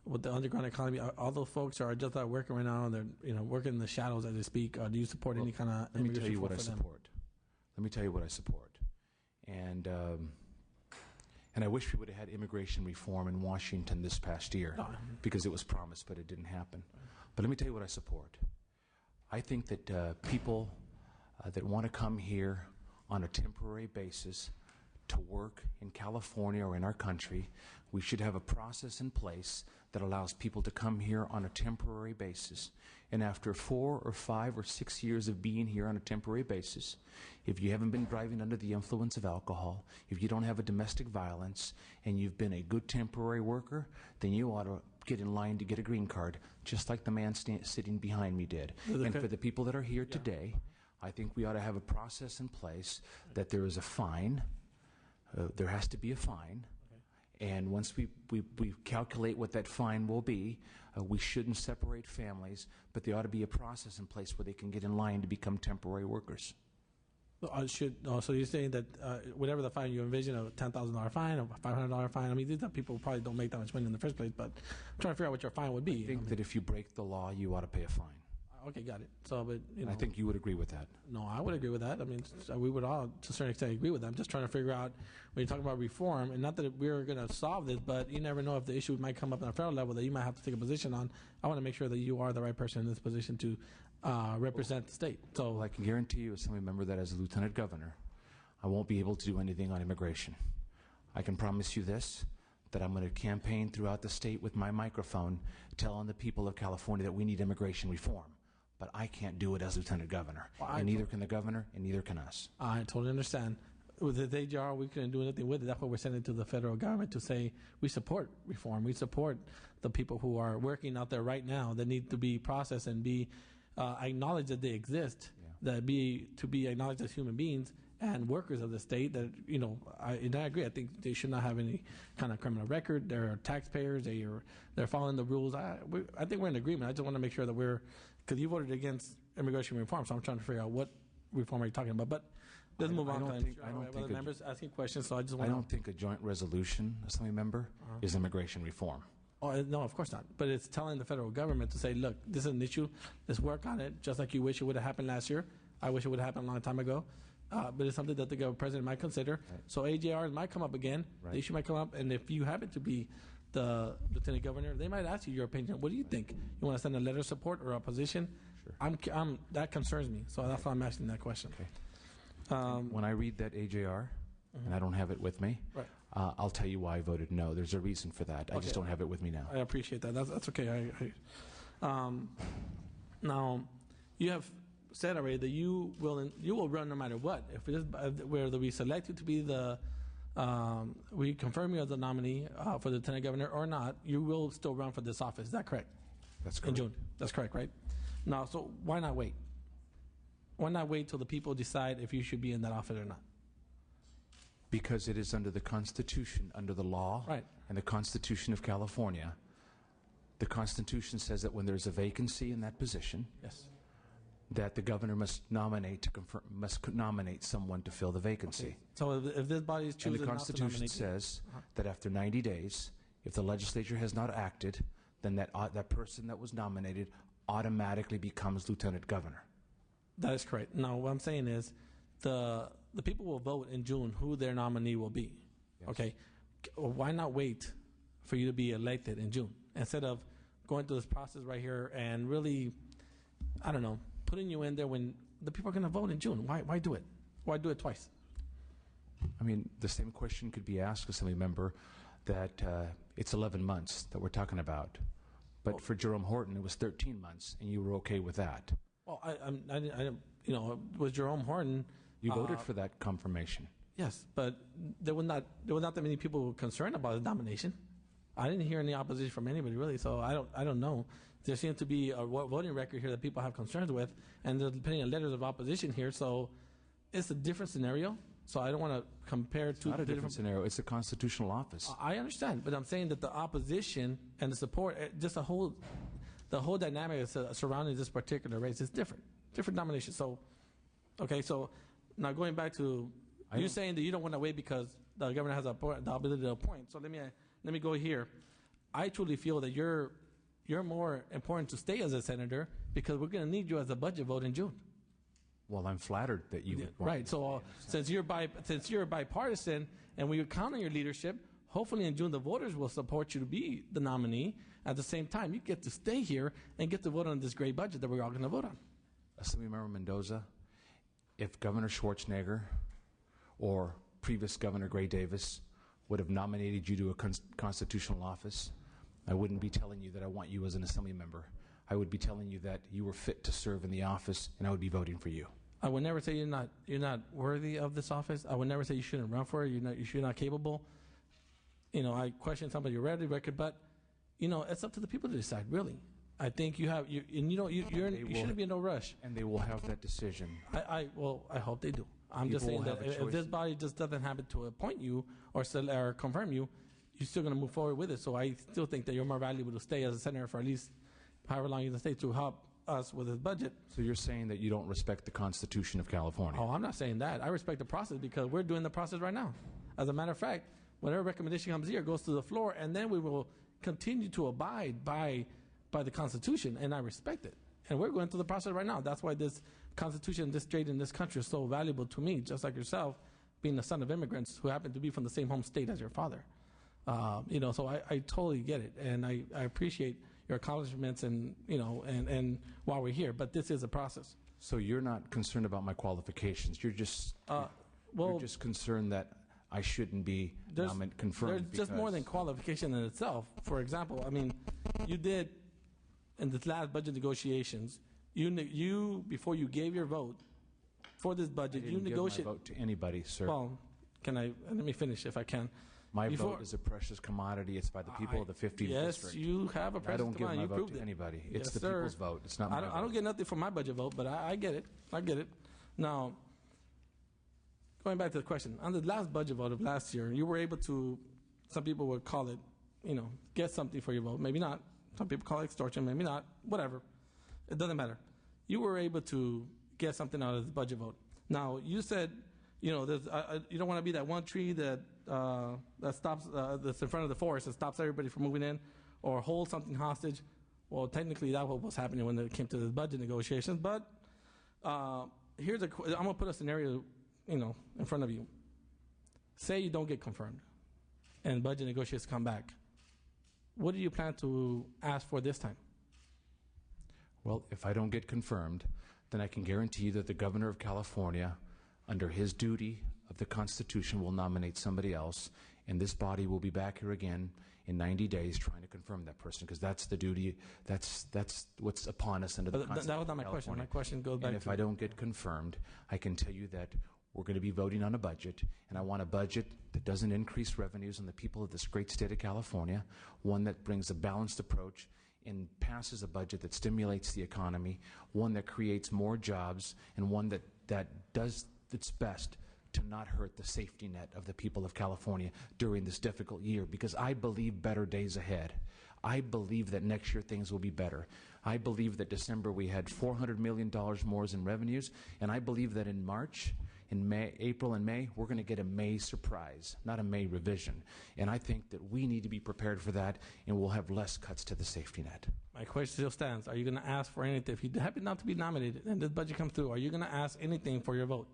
with the underground economy? All those folks are just out working right now, and they're working in the shadows as they speak. Do you support any kind of immigration? Let me tell you what I support. Let me tell you what I support. And I wish we would have had immigration reform in Washington this past year, because it was promised, but it didn't happen. But let me tell you what I support. I think that people that want to come here on a temporary basis to work in California or in our country, we should have a process in place that allows people to come here on a temporary basis. And after 4 or 5 or 6 years of being here on a temporary basis, if you haven't been driving under the influence of alcohol, if you don't have a domestic violence, and you've been a good temporary worker, then you ought to get in line to get a green card, just like the man sitting behind me did. And for the people that are here today, I think we ought to have a process in place that there is a fine. There has to be a fine. And once we calculate what that fine will be, we shouldn't separate families, but there ought to be a process in place where they can get in line to become temporary workers. So you're saying that whatever the fine you envision, a $10,000 fine, a $500 fine, I mean, these are people who probably don't make that much money in the first place, but I'm trying to figure out what your fine would be. I think that if you break the law, you ought to pay a fine. Okay, got it. So, but, you know. I think you would agree with that. No, I would agree with that. I mean, we would all, to a certain extent, agree with that. I'm just trying to figure out, when you're talking about reform, and not that we're going to solve this, but you never know if the issue might come up on a federal level that you might have to take a position on. I want to make sure that you are the right person in this position to represent the state. So, well, I can guarantee you, as somebody member, that as a lieutenant governor, I won't be able to do anything on immigration. I can promise you this, that I'm going to campaign throughout the state with my microphone telling the people of California that we need immigration reform. But I can't do it as lieutenant governor. Well, and neither can the governor, and neither can us. I totally understand. With the AJR, we couldn't do anything with it. That's why we're sending it to the federal government to say we support reform. We support the people who are working out there right now that need to be processed and be acknowledged that they exist, to be acknowledged as human beings and workers of the state. That, you know, and I agree. I think they should not have any kind of criminal record. They're taxpayers. They're following the rules. I think we're in agreement. I just want to make sure that we're, because you voted against immigration reform, so I'm trying to figure out what reform are you talking about. But let's move on. I don't think members asking questions, so I just want. I don't think a joint resolution, Assembly member, is immigration reform. Oh, no, of course not. But it's telling the federal government to say, look, this is an issue. Let's work on it, just like you wish it would have happened last year. I wish it would have happened a long time ago. But it's something that the president might consider. Right. So AJR might come up again. Right. The issue might come up, and if you happen to be the lieutenant governor, they might ask you your opinion. What do you think? You want to send a letter of support or opposition? Sure. That concerns me, so that's why I'm asking that question. Okay. When I read that AJR, and I don't have it with me, right. I'll tell you why I voted no. There's a reason for that. I just don't have it with me now. I appreciate that. That's okay. Now, you have said already that you will run no matter what. If it is whether we select you to be we confirm you as the nominee for the lieutenant governor or not, you will still run for this office. Is that correct? That's correct. In June. That's correct, right? Now, so why not wait? Why not wait till the people decide if you should be in that office or not? Because it is under the Constitution, under the law, right, and the Constitution of California. The Constitution says that when there's a vacancy in that position, yes, that the governor must nominate someone to fill the vacancy. Okay. So if this body chooses, and the Constitution says that after 90 days, if the legislature has not acted, then that person that was nominated automatically becomes lieutenant governor. That is correct. Now, what I'm saying is the people will vote in June who their nominee will be. Yes. Okay, why not wait for you to be elected in June instead of going through this process right here and really, I don't know, putting you in there when the people are going to vote in June? Why do it? Why do it twice? I mean, the same question could be asked, Assembly member, that it's 11 months that we're talking about. But for Jerome Horton, it was 13 months, and you were okay with that. Well, I with Jerome Horton, you voted for that confirmation. Yes, but there were not that many people concerned about the nomination. I didn't hear any opposition from anybody really, so I don't know. There seems to be a voting record here that people have concerns with, and there's plenty of letters of opposition here. So it's a different scenario. So I don't want to compare two. It's not a different scenario. It's a constitutional office. I understand, but I'm saying that the opposition and the support, just the whole dynamic surrounding this particular race is different nomination. So, okay, so now going back to you saying that you don't want to wait because the governor has the ability to appoint. So let me go here. I truly feel that you're more important to stay as a senator because we're going to need you as a budget vote in June. Well, I'm flattered that you would want right. So since you're bipartisan and we count on your leadership, hopefully in June the voters will support you to be the nominee. At the same time, you get to stay here and get to vote on this great budget that we're all going to vote on. Assemblymember Mendoza, if Governor Schwarzenegger or previous Governor Gray Davis would have nominated you to a constitutional office, I wouldn't be telling you that I want you as an assembly member. I would be telling you that you were fit to serve in the office, and I would be voting for you. I would never say you're not worthy of this office. I would never say you shouldn't run for it. You're not capable. I question some of your record, but it's up to the people to decide, really. I think you have, you shouldn't be in no rush. And they will have that decision. I hope they do. I'm just People saying will that have a if this choice. body just doesn't happen to appoint you or confirm you, you're still going to move forward with it. So I still think that you're more valuable to stay as a senator for at least however long you can stay to help us with this budget. So you're saying that you don't respect the Constitution of California? Oh, I'm not saying that. I respect the process because we're doing the process right now. As a matter of fact, whatever recommendation comes here goes to the floor, and then we will continue to abide by the Constitution, and I respect it. And we're going through the process right now. That's why this Constitution, this state in this country is so valuable to me, just like yourself, being the son of immigrants who happen to be from the same home state as your father. So I totally get it, and I appreciate your accomplishments and while we're here, but this is a process. So you're not concerned about my qualifications. You're just you're just concerned that I shouldn't be confirmed. There's just more than qualification in itself. For example, I mean, you did in the last budget negotiations. You before you gave your vote for this budget, I you didn't negotiated. give my vote to anybody, sir. Well, let me finish if I can. My vote is a precious commodity. It's by the people of the 15th district. Yes, you have a precious commodity. I don't give my vote to it. anybody. It's Yes, the sir. people's vote. It's not my vote. I don't get nothing for my budget vote, but I get it. I get it. Now, going back to the question, on the last budget vote of last year, you were able to, some people would call it, get something for your vote. Maybe not. Some people call it extortion. Maybe not. Whatever. It doesn't matter. You were able to get something out of the budget vote. Now, you said, you don't want to be that one tree that stops, that's in front of the forest and stops everybody from moving in, or hold something hostage. Well, technically, that's what was happening when it came to the budget negotiations. But I'm going to put a scenario, in front of you. Say you don't get confirmed, and budget negotiations come back. What do you plan to ask for this time? Well, if I don't get confirmed, then I can guarantee you that the governor of California, under his duty of the Constitution, will nominate somebody else, and this body will be back here again in 90 days trying to confirm that person, because that's the duty, that's what's upon us under the Constitution. That was not my question. My question goes back to... And if I don't get confirmed, I can tell you that we're going to be voting on a budget, and I want a budget that doesn't increase revenues on the people of this great state of California, one that brings a balanced approach and passes a budget that stimulates the economy, one that creates more jobs, and one that does its best to not hurt the safety net of the people of California during this difficult year, because I believe better days ahead. I believe that next year things will be better. I believe that December we had $400 million more in revenues, and I believe that in March, April and May, we're going to get a May surprise, not a May revision. And I think that we need to be prepared for that, and we'll have less cuts to the safety net. My question still stands. Are you going to ask for anything? If you happen not to be nominated and this budget comes through, are you going to ask anything for your vote?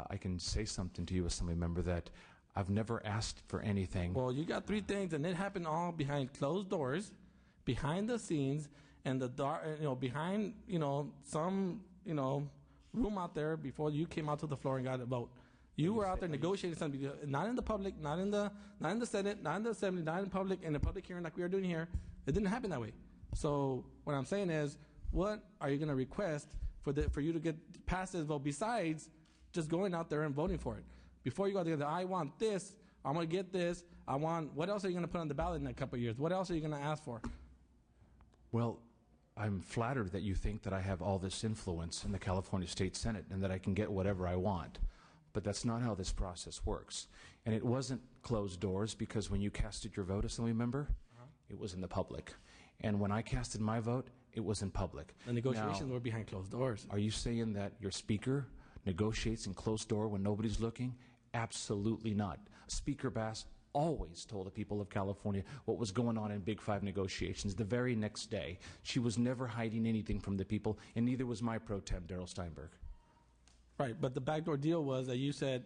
I can say something to you, Assembly Member, that I've never asked for anything. Well, you got three things, and it happened all behind closed doors, behind the scenes, and the dark, behind, some, room out there before you came out to the floor and got a vote. You were out there negotiating something, not in the public, not in the Senate, not in the Assembly, not in public, in a public hearing like we are doing here. It didn't happen that way. So what I'm saying is, what are you going to request for you to get past this vote besides just going out there and voting for it? Before you go there, I want this, I'm going to get this, what else are you going to put on the ballot in a couple of years? What else are you going to ask for? Well, I'm flattered that you think that I have all this influence in the California State Senate and that I can get whatever I want. But that's not how this process works. And it wasn't closed doors, because when you casted your vote, Assembly Member, it was in the public. And when I casted my vote, it was in public. The negotiations were behind closed doors. Are you saying that your speaker negotiates in closed door when nobody's looking? Absolutely not. Speaker Bass always told the people of California what was going on in Big Five negotiations the very next day. She was never hiding anything from the people, and neither was my pro tem, Darrell Steinberg. Right, but the backdoor deal was that you said,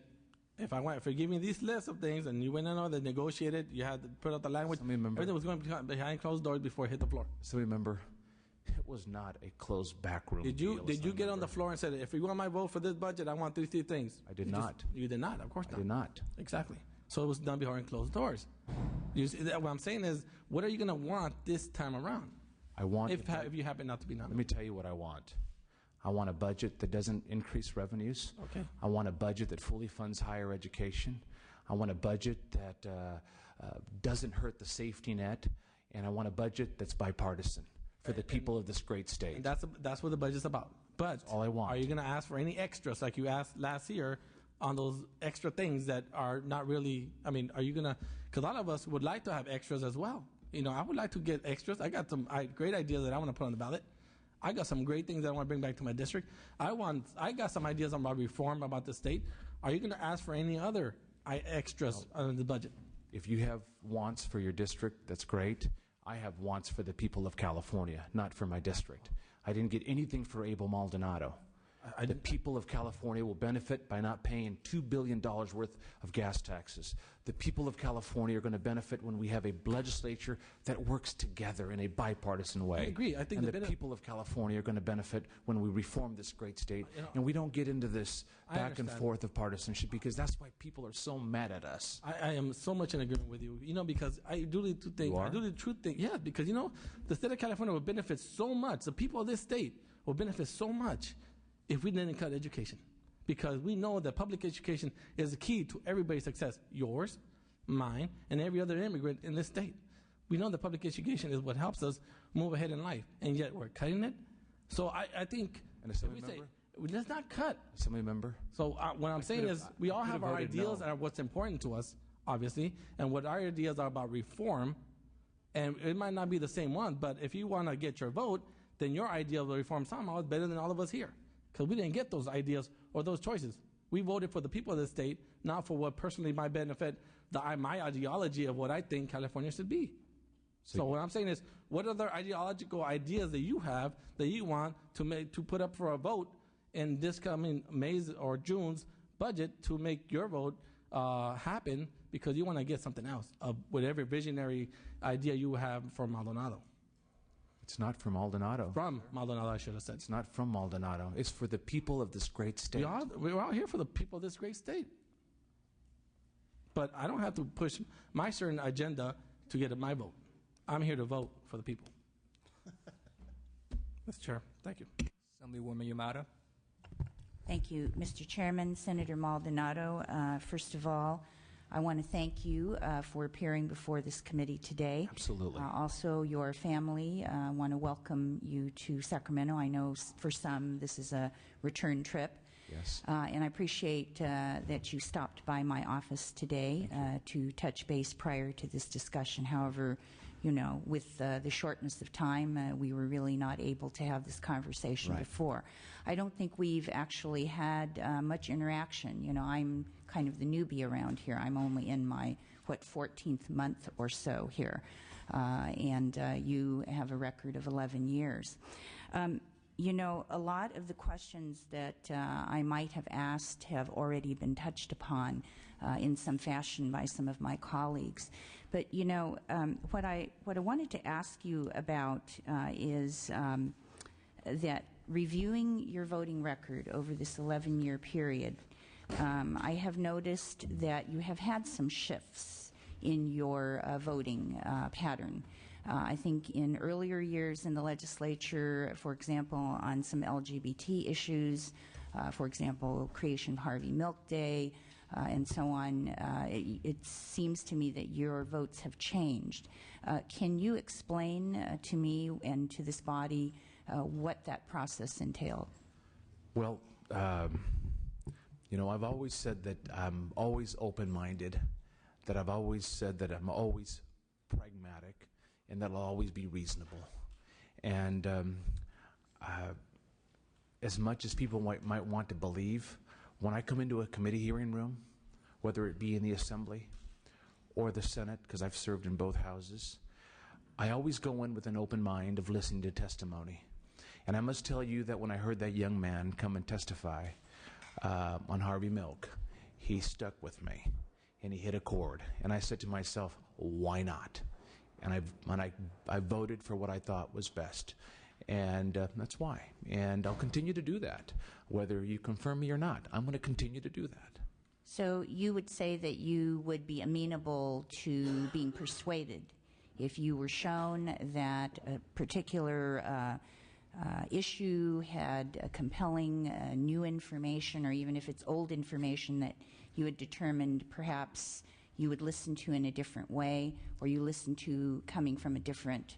if you give me these lists of things, and you went in on, they negotiated, you had to put out the language, everything was going behind closed doors before it hit the floor. So remember, it was not a closed backroom deal. Did you get on the floor and said, if you want my vote for this budget, I want these three things? I did not. You did not, of course not. I did not. Exactly. So it was done behind closed doors. What I'm saying is, what are you going to want this time around? I want... If you happen not to be nominated. Let me tell you what I want. I want a budget that doesn't increase revenues. Okay. I want a budget that fully funds higher education. I want a budget that doesn't hurt the safety net. and I want a budget that's bipartisan for the people of this great state. And that's what the budget's about. But all I want. Are you going to ask for any extras like you asked last year on those extra things that are not really, I mean, are you going to, because a lot of us would like to have extras as well. You know, I would like to get extras. I got some great ideas that I want to put on the ballot. I got some great things that I want to bring back to my district. I got some ideas about reform about the state. Are you going to ask for any other extras on the budget? If you have wants for your district, that's great. I have wants for the people of California, not for my district. I didn't get anything for Abel Maldonado. The people of California will benefit by not paying $2 billion worth of gas taxes. The people of California are going to benefit when we have a legislature that works together in a bipartisan way. I agree. I think and the people of California are going to benefit when we reform this great state. And we don't get into this back and forth of partisanship, because that's why people are so mad at us. I am so much in agreement with you. You know, because I do think, yeah, because, you know, the state of California will benefit so much. The people of this state will benefit so much if we didn't cut education, because we know that public education is the key to everybody's success, yours, mine, and every other immigrant in this state. We know that public education is what helps us move ahead in life, and yet we're cutting it. So I think if we say, let's not cut. Assembly member? So what I'm saying is we all have our ideas and what's important to us, obviously, and what our ideas are about reform, and it might not be the same one, but if you want to get your vote, then your idea of reform somehow is better than all of us here. Because we didn't get those ideas or those choices. We voted for the people of the state, not for what personally might benefit my ideology of what I think California should be. So what I'm saying is, what other ideological ideas that you have that you want to put up for a vote in this coming May's or June's budget to make your vote happen, because you want to get something else of whatever visionary idea you have for Maldonado? It's not from Maldonado. From Maldonado, I should have said. It's not from Maldonado. It's for the people of this great state. We're all here for the people of this great state. But I don't have to push my certain agenda to get my vote. I'm here to vote for the people. Mr. Chair, thank you. Assemblywoman Yamada. Thank you, Mr. Chairman. Senator Maldonado, first of all, I want to thank you for appearing before this committee today. Absolutely. Also, your family, I want to welcome you to Sacramento. I know for some this is a return trip. Yes. And I appreciate that you stopped by my office today to touch base prior to this discussion. However, you know, with the shortness of time, we were really not able to have this conversation before. I don't think we've actually had much interaction. You know, I'm kind of the newbie around here. I'm only in my, 14th month or so here. And you have a record of 11 years. You know, a lot of the questions that I might have asked have already been touched upon in some fashion by some of my colleagues. But, you know, what I wanted to ask you about is that reviewing your voting record over this 11-year period, I have noticed that you have had some shifts in your voting pattern. I think in earlier years in the legislature, for example, on some LGBT issues, for example, creation of Harvey Milk Day, and so on, it seems to me that your votes have changed. Can you explain to me and to this body what that process entailed? Well, you know, I've always said that I'm always open-minded, that I've always said that I'm always pragmatic, and that I'll always be reasonable. And as much as people might want to believe, when I come into a committee hearing room, whether it be in the Assembly or the Senate, because I've served in both houses, I always go in with an open mind of listening to testimony. And I must tell you that when I heard that young man come and testify on Harvey Milk, he stuck with me, and he hit a chord. And I said to myself, why not? And I voted for what I thought was best. And that's why. And I'll continue to do that. Whether you confirm me or not, I'm going to continue to do that. So you would say that you would be amenable to being persuaded if you were shown that a particular issue had compelling new information, or even if it's old information that you had determined perhaps you would listen to in a different way, or you listen to coming from a different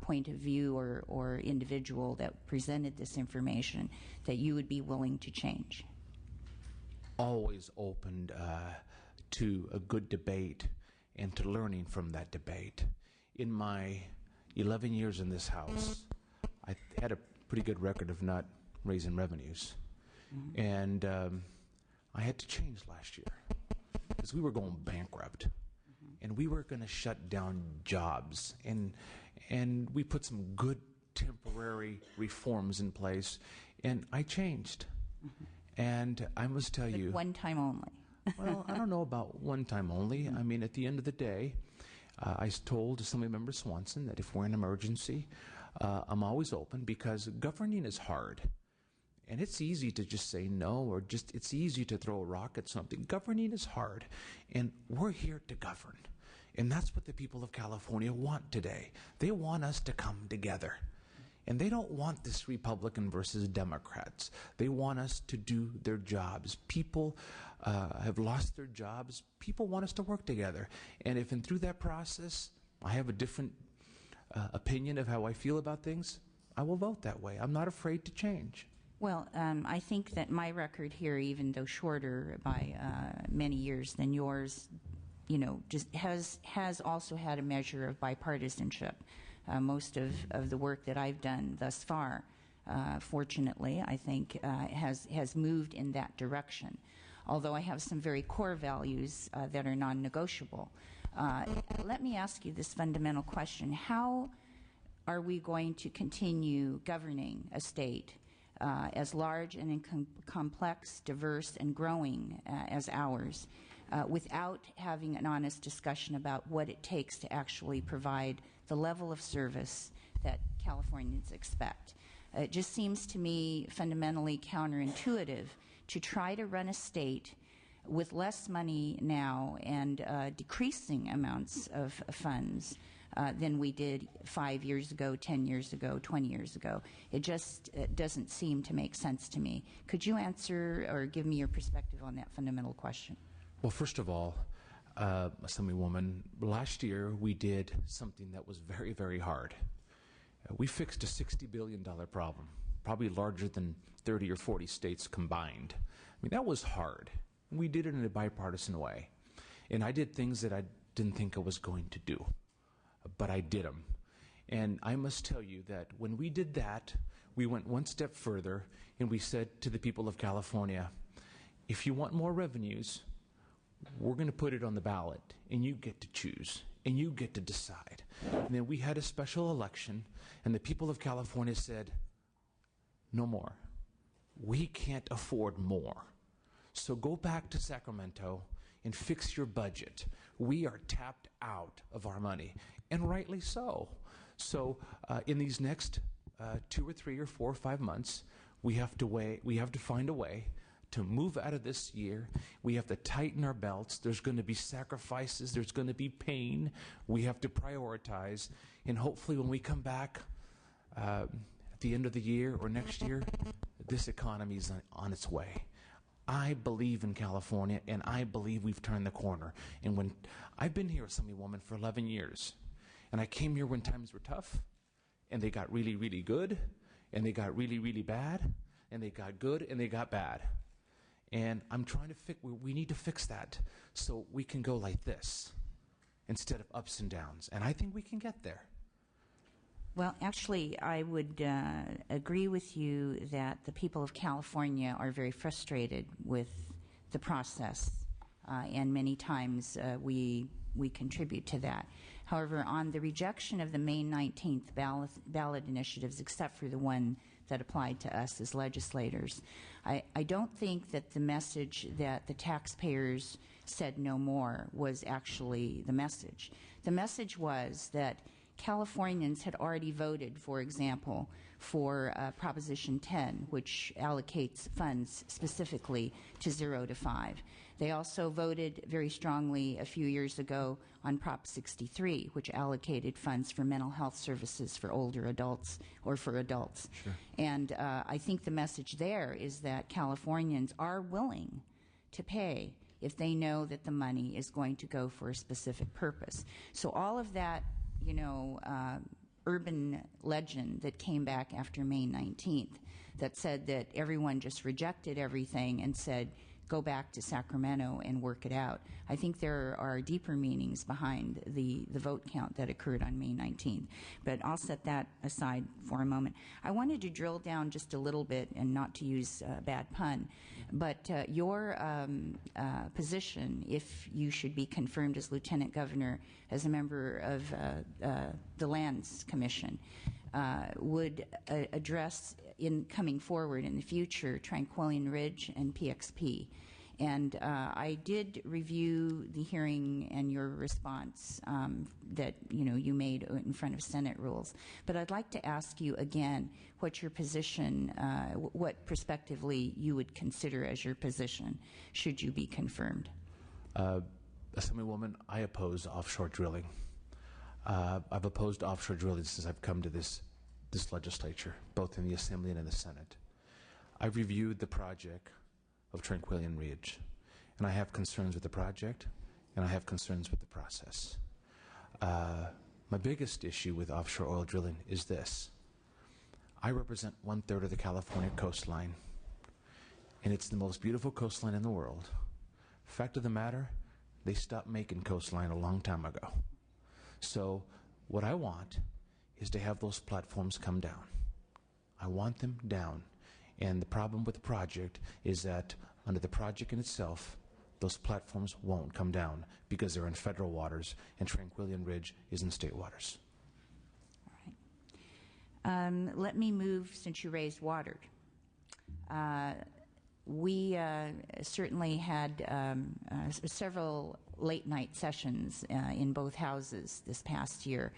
point of view or individual that presented this information, that you would be willing to change? Always open to a good debate and to learning from that debate. In my 11 years in this House, I had a pretty good record of not raising revenues. Mm-hmm. And I had to change last year because we were going bankrupt. Mm-hmm. And we were going to shut down jobs. And we put some good temporary reforms in place, and I changed. Mm-hmm. And I must tell you... One time only. Well, I don't know about one time only. Mm-hmm. I mean, at the end of the day, I told Assemblymember Swanson that if we're in an emergency, I'm always open, because governing is hard. And it's easy to just say no, or it's easy to throw a rock at something. Governing is hard, and we're here to govern. And that's what the people of California want today. They want us to come together. And they don't want this Republican versus Democrats. They want us to do their jobs. People have lost their jobs. People want us to work together. And if through that process I have a different opinion of how I feel about things, I will vote that way. I'm not afraid to change. Well, I think that my record here, even though shorter by many years than yours, just has also had a measure of bipartisanship. Most of the work that I've done thus far, fortunately, I think has moved in that direction. Although I have some very core values that are non-negotiable. Let me ask you this fundamental question. How are we going to continue governing a state as large and complex, diverse, and growing as ours without having an honest discussion about what it takes to actually provide the level of service that Californians expect? It just seems to me fundamentally counterintuitive to try to run a state with less money now and decreasing amounts of funds than we did 5 years ago, 10 years ago, 20 years ago. It just doesn't seem to make sense to me. Could you answer or give me your perspective on that fundamental question? Well, first of all, Assemblywoman, last year we did something that was very, very hard. We fixed a $60 billion problem, probably larger than 30 or 40 states combined. I mean, that was hard. We did it in a bipartisan way. And I did things that I didn't think I was going to do, but I did them. And I must tell you that when we did that, we went one step further, and we said to the people of California, if you want more revenues, we're going to put it on the ballot, and you get to choose, and you get to decide. And then we had a special election, and the people of California said, no more. We can't afford more. So go back to Sacramento and fix your budget. We are tapped out of our money, and rightly so. So in these next 2 or 3 or 4 or 5 months, we have to find a way to move out of this year. We have to tighten our belts. There's going to be sacrifices. There's going to be pain. We have to prioritize. And hopefully when we come back at the end of the year or next year, this economy is on its way. I believe in California, and I believe we've turned the corner. And when I've been here, Assemblywoman, for 11 years, and I came here when times were tough, and they got really, really good, and they got really, really bad, and they got good, and they got bad. And I'm trying to we need to fix that so we can go like this instead of ups and downs. And I think we can get there. Well, actually, I would agree with you that the people of California are very frustrated with the process, and many times we contribute to that. However, on the rejection of the May 19th ballot initiatives, except for the one that applied to us as legislators, I don't think that the message that the taxpayers said no more was actually the message. The message was that Californians had already voted, for example, for Proposition 10, which allocates funds specifically to 0 to 5. They also voted very strongly a few years ago on Prop 63, which allocated funds for mental health services for older adults or for adults. Sure. And I think the message there is that Californians are willing to pay if they know that the money is going to go for a specific purpose. So all of that, urban legend that came back after May 19th that said that everyone just rejected everything and said, go back to Sacramento and work it out. I think there are deeper meanings behind the vote count that occurred on May 19th. But I'll set that aside for a moment. I wanted to drill down just a little bit, and not to use a bad pun, but your position, if you should be confirmed as Lieutenant Governor, as a member of the Lands Commission, would address in coming forward in the future Tranquillian Ridge and PXP. And I did review the hearing and your response that you made in front of Senate rules. But I'd like to ask you again what your position, what prospectively you would consider as your position should you be confirmed. Assemblywoman, I oppose offshore drilling. I've opposed offshore drilling since I've come to this legislature, both in the Assembly and in the Senate. I've reviewed the project of Tranquillian Ridge, and I have concerns with the project, and I have concerns with the process. My biggest issue with offshore oil drilling is this. I represent 1/3 of the California coastline, and it's the most beautiful coastline in the world. Fact of the matter, they stopped making coastline a long time ago. So what I want is to have those platforms come down. I want them down. And the problem with the project is that under the project in itself, those platforms won't come down because they're in federal waters and Tranquillian Ridge is in state waters. All right. Let me move, since you raised water. We certainly had several late-night sessions in both houses this past year.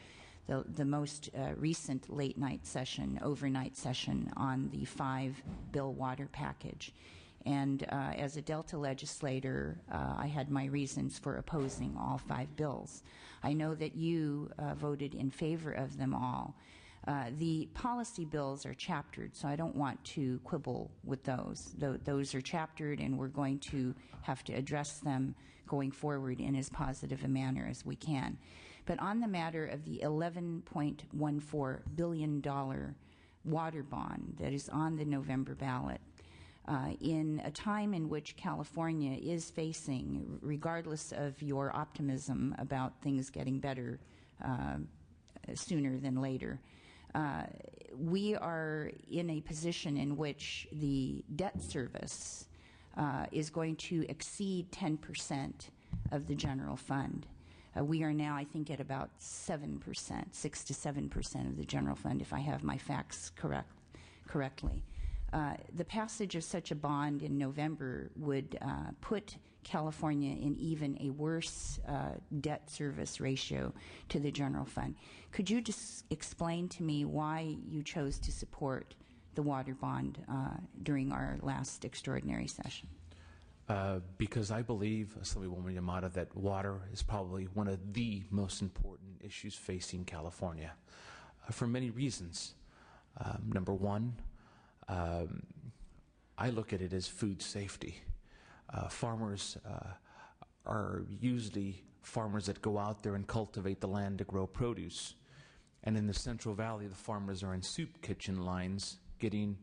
The most recent late-night session, overnight session on the 5-bill water package. And as a Delta legislator, I had my reasons for opposing all 5 bills. I know that you voted in favor of them all. The policy bills are chaptered, so I don't want to quibble with those. Those are chaptered, and we're going to have to address them going forward in as positive a manner as we can. But on the matter of the $11.14 billion water bond that is on the November ballot, in a time in which California is facing, regardless of your optimism about things getting better sooner than later, we are in a position in which the debt service is going to exceed 10% of the general fund. We are now, I think, at about 7%, 6 to 7% of the general fund, if I have my facts correctly. The passage of such a bond in November would put California in even a worse debt service ratio to the general fund. Could you just explain to me why you chose to support the water bond during our last extraordinary session? Because I believe, Assemblywoman Yamada, that water is probably one of the most important issues facing California for many reasons. Number one, I look at it as food safety. Farmers are usually farmers that go out there and cultivate the land to grow produce. And in the Central Valley, the farmers are in soup kitchen lines getting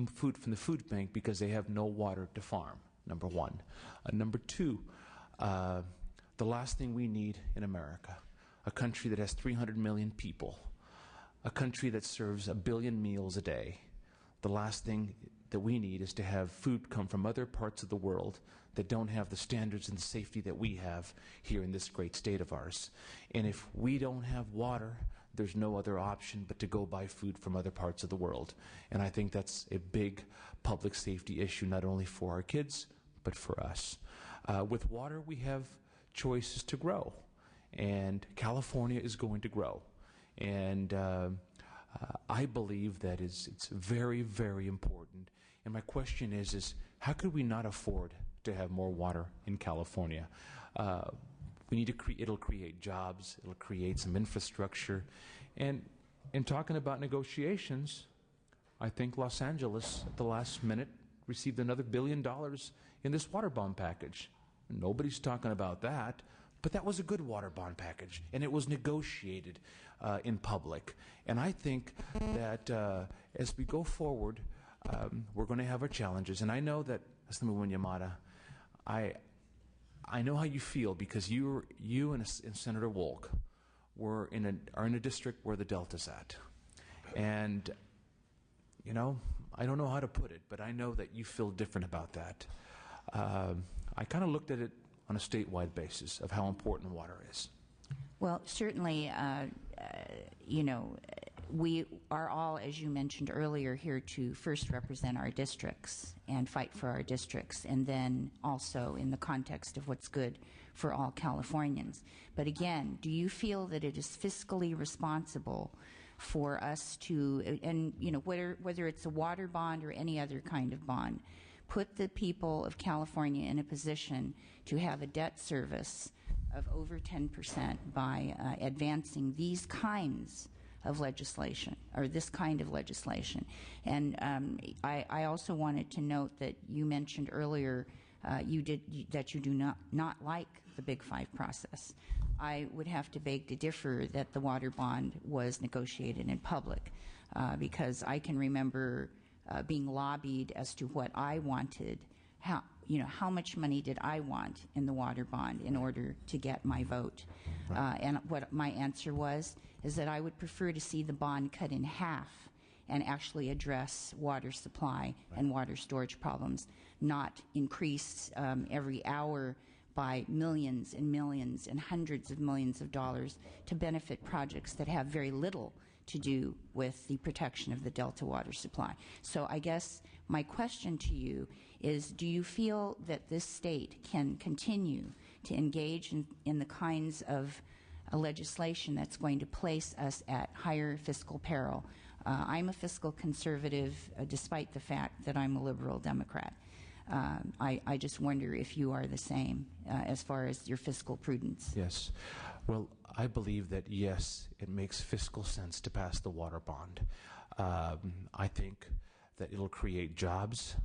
food from the food bank because they have no water to farm. Number one. Number two, the last thing we need in America, a country that has 300 million people, a country that serves 1 billion meals a day, the last thing that we need is to have food come from other parts of the world that don't have the standards and the safety that we have here in this great state of ours. And if we don't have water, there's no other option but to go buy food from other parts of the world. And I think that's a big public safety issue, not only for our kids, but for us. With water, we have choices to grow. And California is going to grow. And I believe that it's very, very important. And my question is how could we not afford to have more water in California? We need to it'll create jobs, it'll create some infrastructure. And in talking about negotiations, I think Los Angeles, at the last minute, received another $1 billion in this water bond package. Nobody's talking about that. But that was a good water bond package, and it was negotiated in public. And I think that as we go forward, we're going to have our challenges. And I know that, Assemblywoman Yamada, I know how you feel, because you and Senator Wolk are in a district where the Delta's at. And, you know, I don't know how to put it, but I know that you feel different about that. I kind of looked at it on a statewide basis of how important water is. Well, certainly, you know, we are all, as you mentioned earlier, here to first represent our districts and fight for our districts, and then also in the context of what's good for all Californians. But again, do you feel that it is fiscally responsible for us to, and you know, whether it's a water bond or any other kind of bond, put the people of California in a position to have a debt service of over 10% by advancing these kinds of legislation, or this kind of legislation? And I also wanted to note that you mentioned earlier that you do not like the Big Five process. I would have to beg to differ that the water bond was negotiated in public, because I can remember being lobbied as to what I wanted, how much money did I want in the water bond in order to get my vote. And what my answer was is that I would prefer to see the bond cut in half and actually address water supply and water storage problems, not increase every hour by millions and millions and hundreds of millions of dollars to benefit projects that have very little to do with the protection of the Delta water supply. So I guess my question to you is, do you feel that this state can continue to engage in the kinds of legislation that's going to place us at higher fiscal peril? I'm a fiscal conservative, despite the fact that I'm a liberal Democrat. I just wonder if you are the same as far as your fiscal prudence. Yes. Well, I believe that, yes, it makes fiscal sense to pass the water bond. I think that it'll create jobs.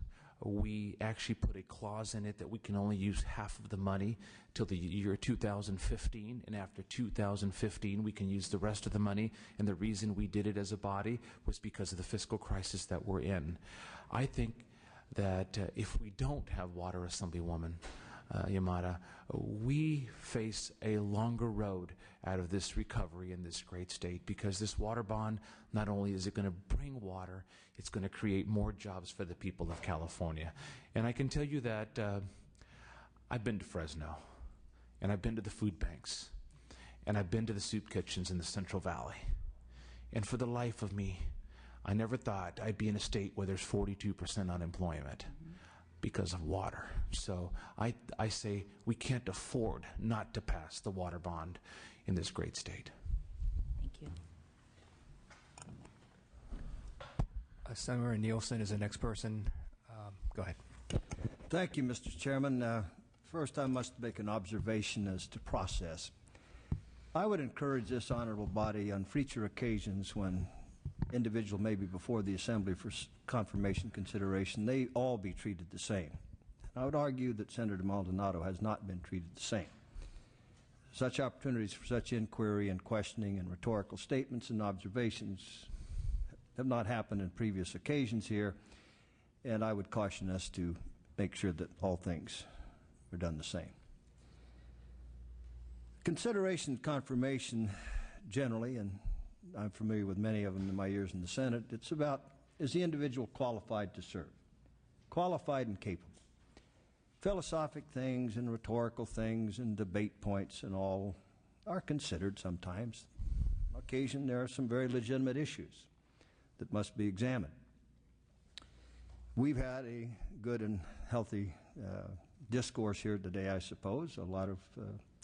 We actually put a clause in it that we can only use half of the money till the year 2015, and after 2015 we can use the rest of the money, and the reason we did it as a body was because of the fiscal crisis that we're in. I think that if we don't have water, Assemblywoman Yamada, we face a longer road out of this recovery in this great state, because this water bond, not only is it going to bring water, it's going to create more jobs for the people of California. And I can tell you that I've been to Fresno, and I've been to the food banks, and I've been to the soup kitchens in the Central Valley. And for the life of me, I never thought I'd be in a state where there's 42% unemployment because of water. So I say we can't afford not to pass the water bond in this great state. Thank you. Senator Nielsen is the next person. Go ahead. Thank you, Mr. Chairman. First, I must make an observation as to process. I would encourage this honorable body on future occasions when individual may be before the Assembly for confirmation consideration, they all be treated the same. And I would argue that Senator Maldonado has not been treated the same. Such opportunities for such inquiry and questioning and rhetorical statements and observations have not happened in previous occasions here, and I would caution us to make sure that all things are done the same. Consideration and confirmation generally, and I'm familiar with many of them in my years in the Senate, it's about, is the individual qualified to serve? Qualified and capable. Philosophic things and rhetorical things and debate points and all are considered sometimes. On occasion, there are some very legitimate issues that must be examined. We've had a good and healthy discourse here today, I suppose. A lot of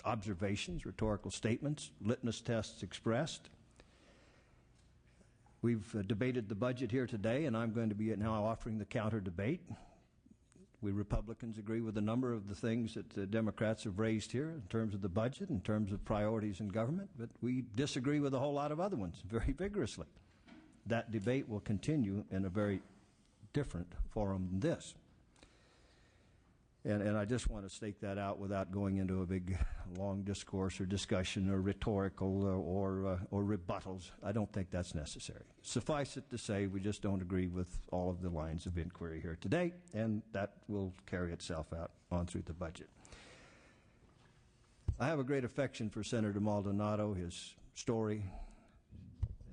observations, rhetorical statements, litmus tests expressed. We've debated the budget here today, and I'm going to be now offering the counter debate. We Republicans agree with a number of the things that the Democrats have raised here in terms of the budget, in terms of priorities in government, but we disagree with a whole lot of other ones very vigorously. That debate will continue in a very different forum than this. And I just want to stake that out without going into a big, long discourse or discussion or rhetorical or rebuttals. I don't think that's necessary. Suffice it to say, we just don't agree with all of the lines of inquiry here today, and that will carry itself out on through the budget. I have a great affection for Senator Maldonado, his story,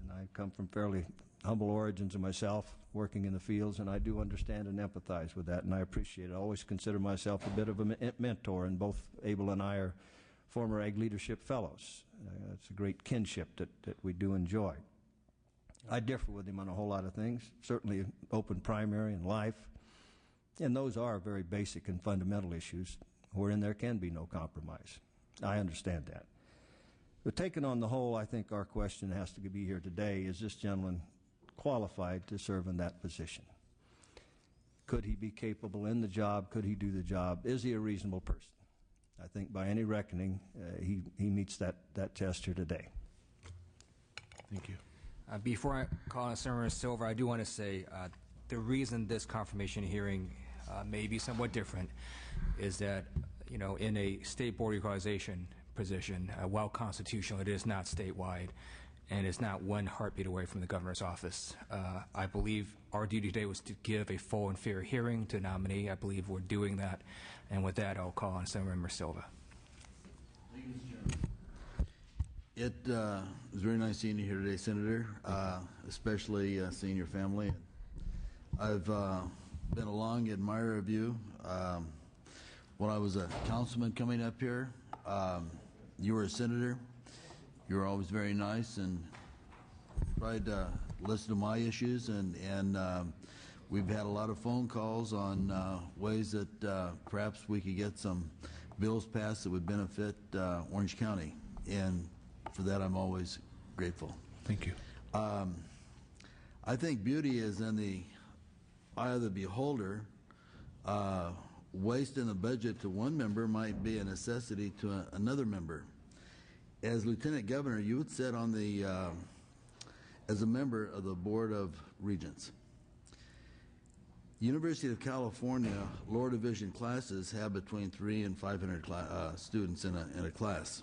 and I come from fairly humble origins of myself, working in the fields, and I do understand and empathize with that, and I appreciate it. I always consider myself a bit of a mentor, and both Abel and I are former Ag Leadership Fellows. It's a great kinship that we do enjoy. I differ with him on a whole lot of things, certainly open primary and life, and those are very basic and fundamental issues wherein there can be no compromise. I understand that. But taken on the whole, I think our question has to be here today, is this gentleman qualified to serve in that position? Could he be capable in the job? Could he do the job? Is he a reasonable person? I think by any reckoning, he meets that test here today. Thank you. Before I call on Senator Silver, I do want to say the reason this confirmation hearing may be somewhat different is that, you know, in a state board equalization position, while constitutional, it is not statewide, and it's not one heartbeat away from the governor's office. I believe our duty today was to give a full and fair hearing to nominee. I believe we're doing that. And with that, I'll call on Senator Silva. Thank you, Mr. Chairman. It was very nice seeing you here today, Senator, especially seeing your family. I've been a long admirer of you. When I was a councilman coming up here, you were a senator. You were always very nice and tried to listen to my issues, and we've had a lot of phone calls on ways that perhaps we could get some bills passed that would benefit Orange County, and for that I'm always grateful. Thank you. I think beauty is in the eye of the beholder. Waste in the budget to one member might be a necessity to another member. As Lieutenant Governor, you would sit on the, as a member of the Board of Regents. University of California lower division classes have between 300 and 500 students in a class.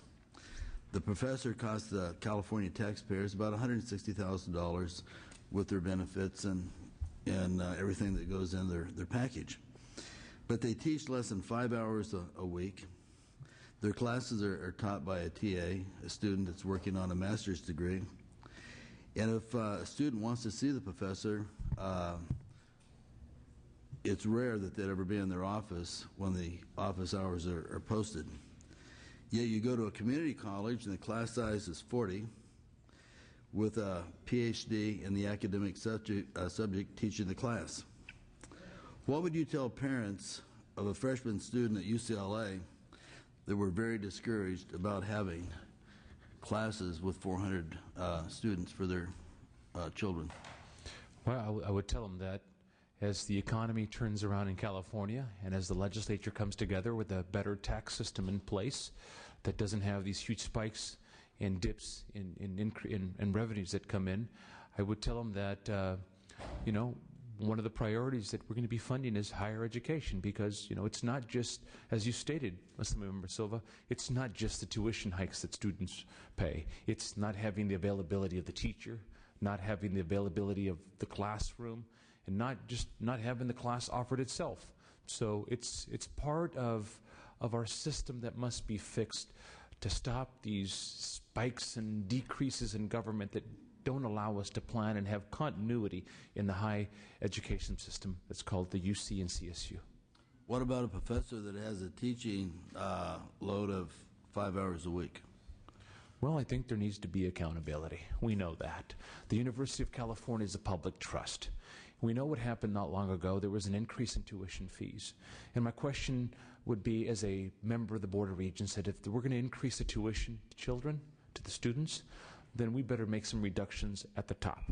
The professor costs the California taxpayers about $160,000 with their benefits and everything that goes in their package. But they teach less than 5 hours a week. Their classes are taught by a TA, a student that's working on a master's degree. And if a student wants to see the professor, it's rare that they'd ever be in their office when the office hours are posted. Yet you go to a community college and the class size is 40 with a PhD in the academic subject teaching the class. What would you tell parents of a freshman student at UCLA that were very discouraged about having classes with 400 students for their children? Well, I would tell them that as the economy turns around in California and as the legislature comes together with a better tax system in place that doesn't have these huge spikes and dips in revenues that come in, I would tell them that, you know, one of the priorities that we're going to be funding is higher education, because, you know, it's not just, as you stated, Member Silva, it's not just the tuition hikes that students pay. It's not having the availability of the teacher, not having the availability of the classroom, and not having the class offered itself. So it's part of our system that must be fixed to stop these spikes and decreases in government that don't allow us to plan and have continuity in the high education system that's called the UC and CSU. What about a professor that has a teaching load of 5 hours a week? Well, I think there needs to be accountability. We know that. The University of California is a public trust. We know what happened not long ago. There was an increase in tuition fees. And my question would be, as a member of the Board of Regents, that if we're going to increase the tuition to children, to the students, then we better make some reductions at the top.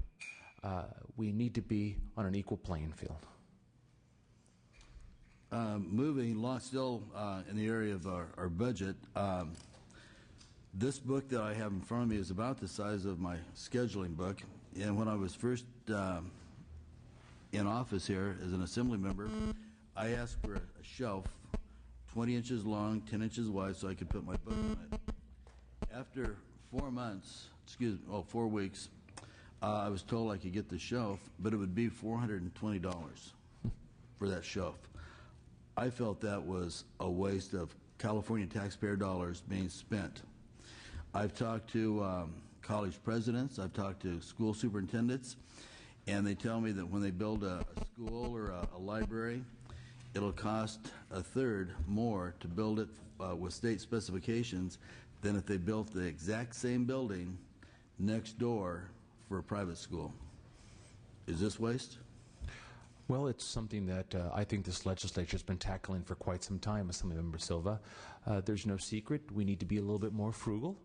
We need to be on an equal playing field. Moving along, still in the area of our budget, this book that I have in front of me is about the size of my scheduling book. And when I was first in office here as an assembly member, I asked for a shelf 20 inches long, 10 inches wide, so I could put my book on it. After 4 weeks, I was told I could get the shelf, but it would be $420 for that shelf. I felt that was a waste of California taxpayer dollars being spent. I've talked to college presidents, I've talked to school superintendents, and they tell me that when they build a school or a library, it'll cost a third more to build it with state specifications than if they built the exact same building next door for a private school. Is this waste? Well, it's something that I think this legislature has been tackling for quite some time, Assemblymember Silva. There's no secret. We need to be a little bit more frugal.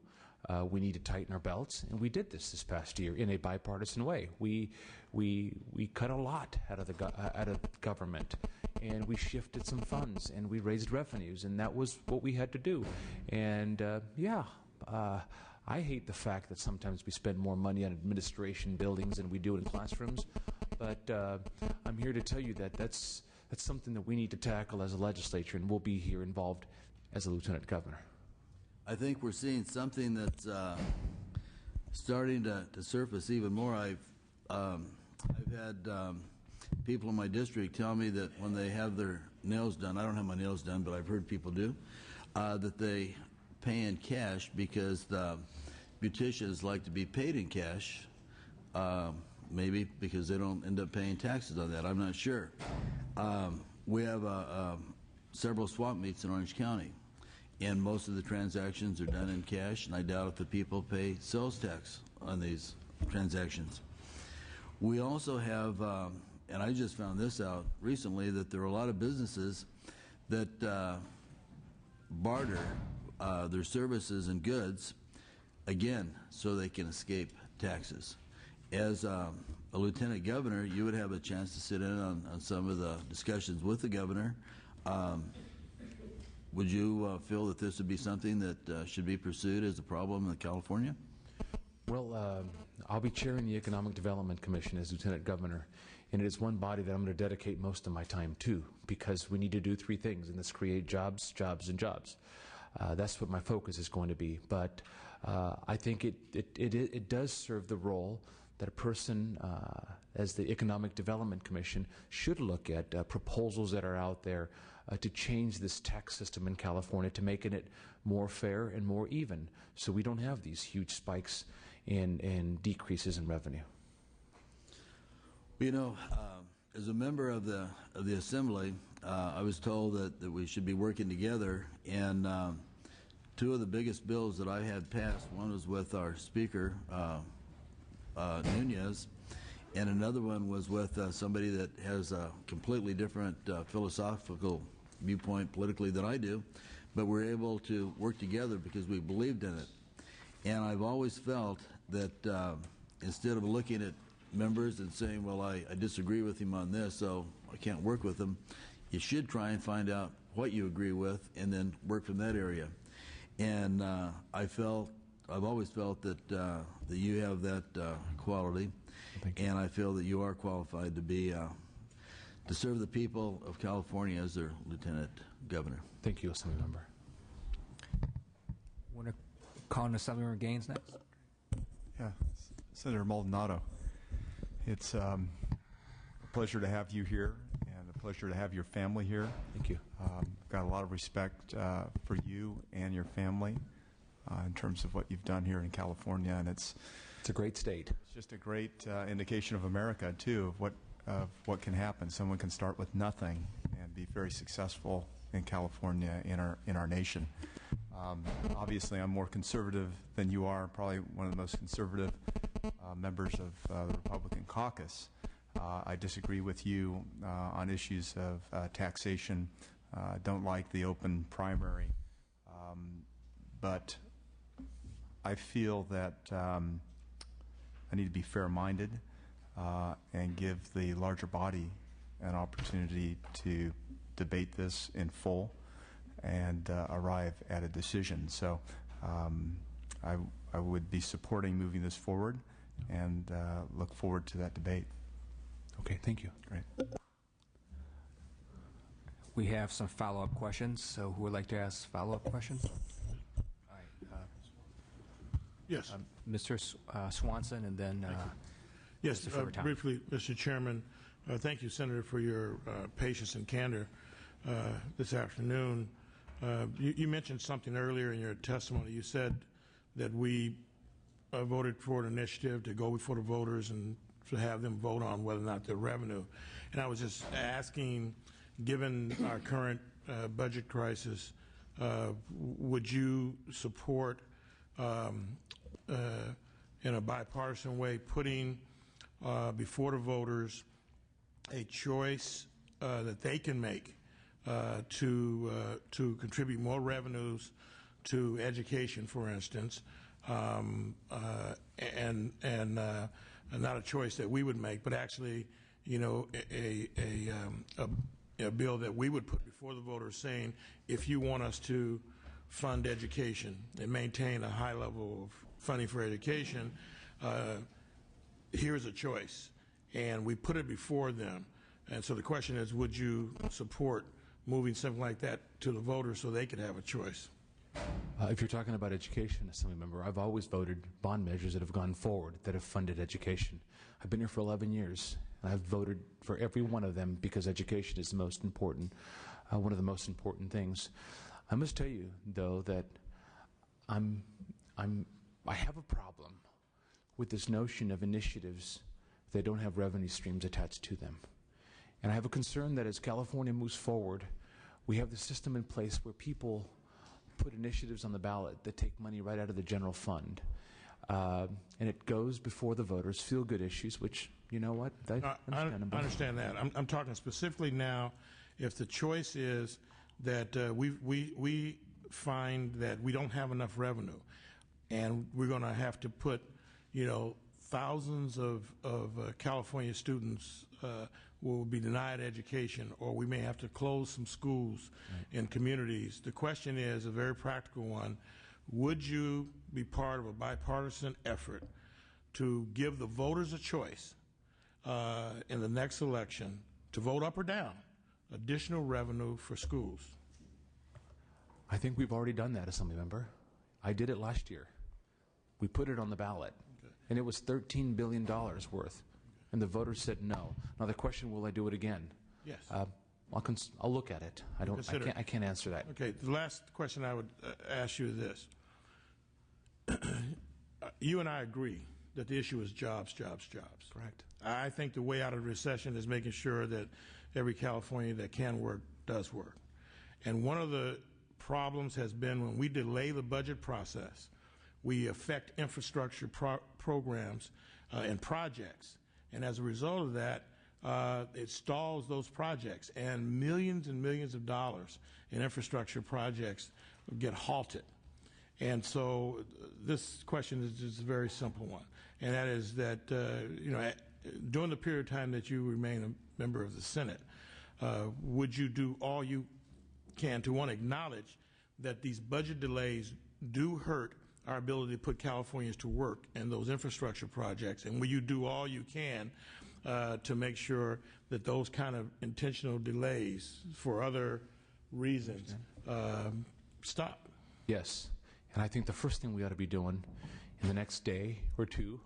We need to tighten our belts, and we did this past year in a bipartisan way. We cut a lot out of government, and we shifted some funds, and we raised revenues, and that was what we had to do. And I hate the fact that sometimes we spend more money on administration buildings than we do in classrooms, but I'm here to tell you that that's something that we need to tackle as a legislature, and we'll be here involved as a lieutenant governor. I think we're seeing something that's starting to surface even more. I've had people in my district tell me that when they have their nails done, I don't have my nails done, but I've heard people do, that they pay in cash because the beauticians like to be paid in cash, maybe because they don't end up paying taxes on that. I'm not sure. We have several swap meets in Orange County, and most of the transactions are done in cash, and I doubt if the people pay sales tax on these transactions. We also have, and I just found this out recently, that there are a lot of businesses that barter their services and goods, again, so they can escape taxes. As a lieutenant governor, you would have a chance to sit in on some of the discussions with the governor. Would you feel that this would be something that should be pursued as a problem in California? Well, I'll be chairing the Economic Development Commission as lieutenant governor, and it is one body that I'm going to dedicate most of my time to, because we need to do three things, and that's create jobs, jobs, and jobs. That's what my focus is going to be. But I think it does serve the role that a person, as the Economic Development Commission, should look at proposals that are out there to change this tax system in California to making it more fair and more even, so we don't have these huge spikes and decreases in revenue. You know, as a member of the Assembly, I was told that we should be working together, and two of the biggest bills that I had passed, one was with our Speaker, Nunez, and another one was with somebody that has a completely different philosophical viewpoint politically than I do, but we're able to work together because we believed in it. And I've always felt that instead of looking at members and saying, well, I disagree with him on this, so I can't work with him, you should try and find out what you agree with and then work from that area. And I've always felt that you have that quality, and I feel that you are qualified to be to serve the people of California as their lieutenant governor. Thank you, Assemblymember. Want to call on Assemblymember Gaines next? Yeah, Senator Maldonado. It's a pleasure to have you here, and a pleasure to have your family here. Thank you. Got a lot of respect for you and your family in terms of what you've done here in California, and it's a great state. It's just a great indication of America too, of what can happen. Someone can start with nothing and be very successful in California, in our nation. Obviously, I'm more conservative than you are. Probably one of the most conservative members of the Republican caucus. I disagree with you on issues of taxation. Don't like the open primary, but I feel that I need to be fair-minded and give the larger body an opportunity to debate this in full and arrive at a decision. So I would be supporting moving this forward and look forward to that debate. Okay, thank you. Great. We have some follow-up questions, so who would like to ask follow-up questions? All right, Yes. Mr. Swanson, and then Yes, Mr. Furtado. briefly, Mr. Chairman, thank you, Senator, for your patience and candor this afternoon. You mentioned something earlier in your testimony. You said that we voted for an initiative to go before the voters and to have them vote on whether or not their revenue. And I was just asking, given our current budget crisis, would you support, in a bipartisan way, putting before the voters a choice that they can make to contribute more revenues to education, for instance, and not a choice that we would make, but actually, you know, a bill that we would put before the voters saying, if you want us to fund education and maintain a high level of funding for education, here's a choice. And we put it before them. And so the question is, would you support moving something like that to the voters so they could have a choice? If you're talking about education, Assemblymember, I've always voted bond measures that have gone forward, that have funded education. I've been here for 11 years, and I've voted for every one of them because education is the most important, one of the most important things. I must tell you, though, that I have a problem with this notion of initiatives that don't have revenue streams attached to them. And I have a concern that as California moves forward, we have the system in place where people put initiatives on the ballot that take money right out of the general fund. And it goes before the voters, feel-good issues, which, you know what, I understand that. I'm talking specifically now, if the choice is that we find that we don't have enough revenue, and we're going to have to put, you know, thousands of California students will be denied education, or we may have to close some schools in communities. The question is a very practical one. Would you be part of a bipartisan effort to give the voters a choice in the next election to vote up or down additional revenue for schools? I think we've already done that, Assemblymember. I did it last year. We put it on the ballot, and it was $13 billion worth. And the voters said no. Now the question, will I do it again? Yes. I'll look at it. I can't answer that. Okay. The last question I would ask you is this: you and I agree that the issue is jobs, jobs, jobs. Correct. I think the way out of the recession is making sure that every Californian that can work does work. And one of the problems has been when we delay the budget process, we affect infrastructure programs and projects. And as a result of that, it stalls those projects, and millions of dollars in infrastructure projects get halted. And so this question is just a very simple one, and that is that, you know, during the period of time that you remain a member of the Senate, would you do all you can to, one, acknowledge that these budget delays do hurt our ability to put Californians to work in those infrastructure projects, and will you do all you can to make sure that those kind of intentional delays for other reasons stop? Yes, and I think the first thing we ought to be doing in the next day or two,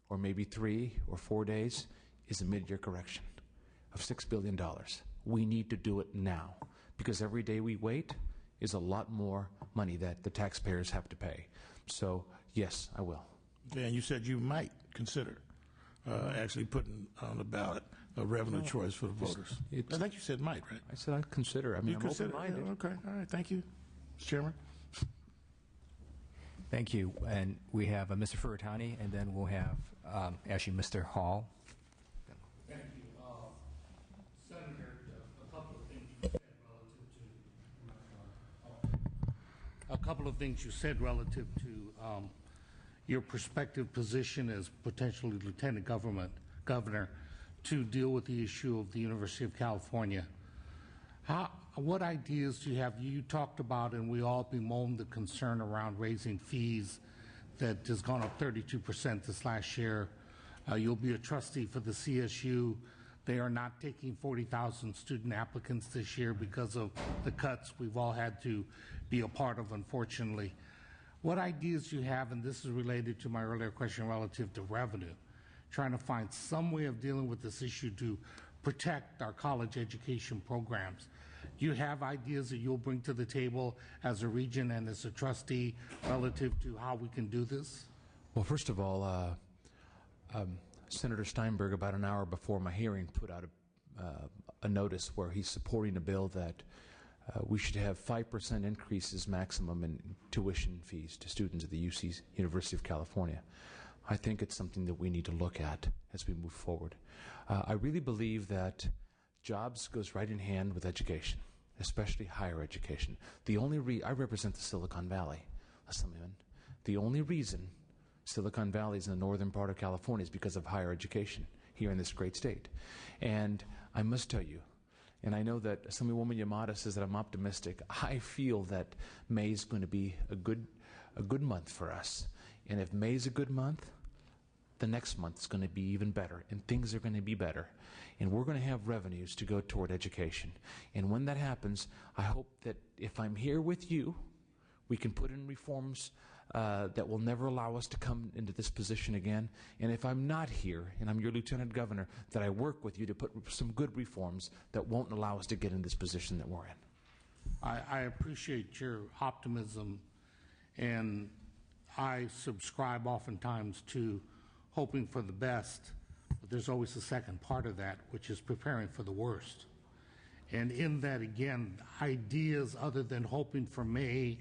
or maybe 3 or 4 days, is a mid-year correction of $6 billion. We need to do it now, because every day we wait is a lot more money that the taxpayers have to pay. So, yes, I will. Okay, and you said you might consider actually putting on the ballot a revenue choice for the voters. I think you said might, right? I said I'd consider. I mean, I'm open-minded. Yeah, okay, all right, thank you, Mr. Chairman. Thank you. And we have Mr. Furutani, and then we'll have actually Mr. Hall. Thank you. Senator, a couple of things you said relative to your prospective position as potentially lieutenant governor to deal with the issue of the University of California. What ideas do you have? You talked about, and we all bemoaned the concern around raising fees that has gone up 32% this last year. You'll be a trustee for the CSU. They are not taking 40,000 student applicants this year because of the cuts we've all had to be a part of, unfortunately. What ideas do you have, and this is related to my earlier question relative to revenue, trying to find some way of dealing with this issue to protect our college education programs? Do you have ideas that you'll bring to the table as a region and as a trustee relative to how we can do this? Well, first of all, Senator Steinberg, about an hour before my hearing, put out a notice where he's supporting a bill that we should have 5% increases maximum in tuition fees to students at the UC University of California. I think it's something that we need to look at as we move forward. I really believe that jobs goes right in hand with education, especially higher education. I represent the Silicon Valley, Assemblyman. The only reason Silicon Valley is in the northern part of California is because of higher education here in this great state. And I must tell you, and I know that Assemblywoman Yamada says that I'm optimistic, I feel that May is going to be a good month for us. And if May is a good month, the next month is going to be even better, and things are going to be better. And we're going to have revenues to go toward education. And when that happens, I hope that if I'm here with you, we can put in reforms that will never allow us to come into this position again. And if I'm not here, and I'm your Lieutenant Governor, that I work with you to put some good reforms that won't allow us to get in this position that we're in. I appreciate your optimism, and I subscribe oftentimes to hoping for the best, but there's always a second part of that, which is preparing for the worst. And in that, again, ideas other than hoping for May,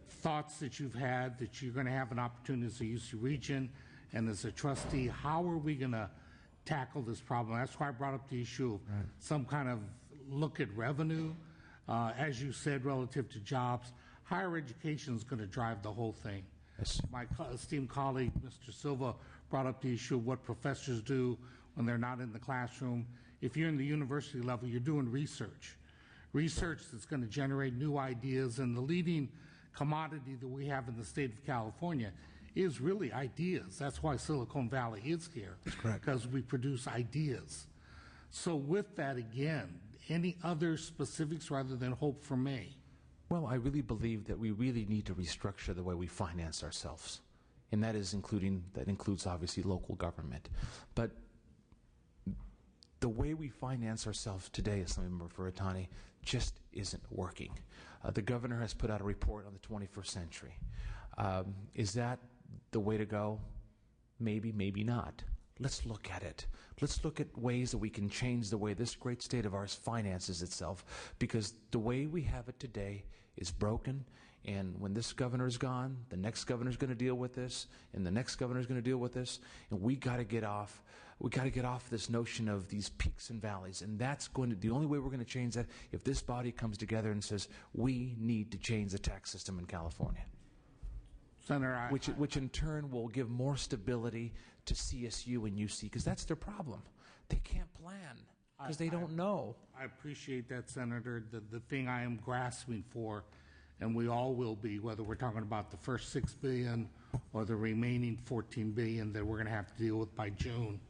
thoughts that you've had that you're going to have an opportunity as a UC region and as a trustee, how are we going to tackle this problem? That's why I brought up the issue of some kind of look at revenue. As you said, relative to jobs, higher education is going to drive the whole thing. Yes. My esteemed colleague, Mr. Silva, brought up the issue of what professors do when they're not in the classroom. If you're in the university level, you're doing research that's going to generate new ideas, and the leading commodity that we have in the state of California is really ideas. That's why Silicon Valley is here. That's correct. Because we produce ideas. So with that, again, any other specifics rather than hope for May? Well, I really believe that we really need to restructure the way we finance ourselves. And that includes obviously local government. But the way we finance ourselves today, Assemblyman Furutani, just isn't working. The governor has put out a report on the 21st century. Is that the way to go? Maybe, maybe not. Let's look at it. Let's look at ways that we can change the way this great state of ours finances itself, because the way we have it today is broken, and when this governor is gone, the next governor is going to deal with this, and the next governor is going to deal with this, and we got to get off this notion of these peaks and valleys, and that's the only way we're going to change that if this body comes together and says we need to change the tax system in California. Senator, which in turn will give more stability to CSU and UC, because that's their problem. They can't plan because they don't know. I appreciate that, Senator. The thing I am grasping for, and we all will be, whether we're talking about the first $6 billion or the remaining $14 billion that we're going to have to deal with by June,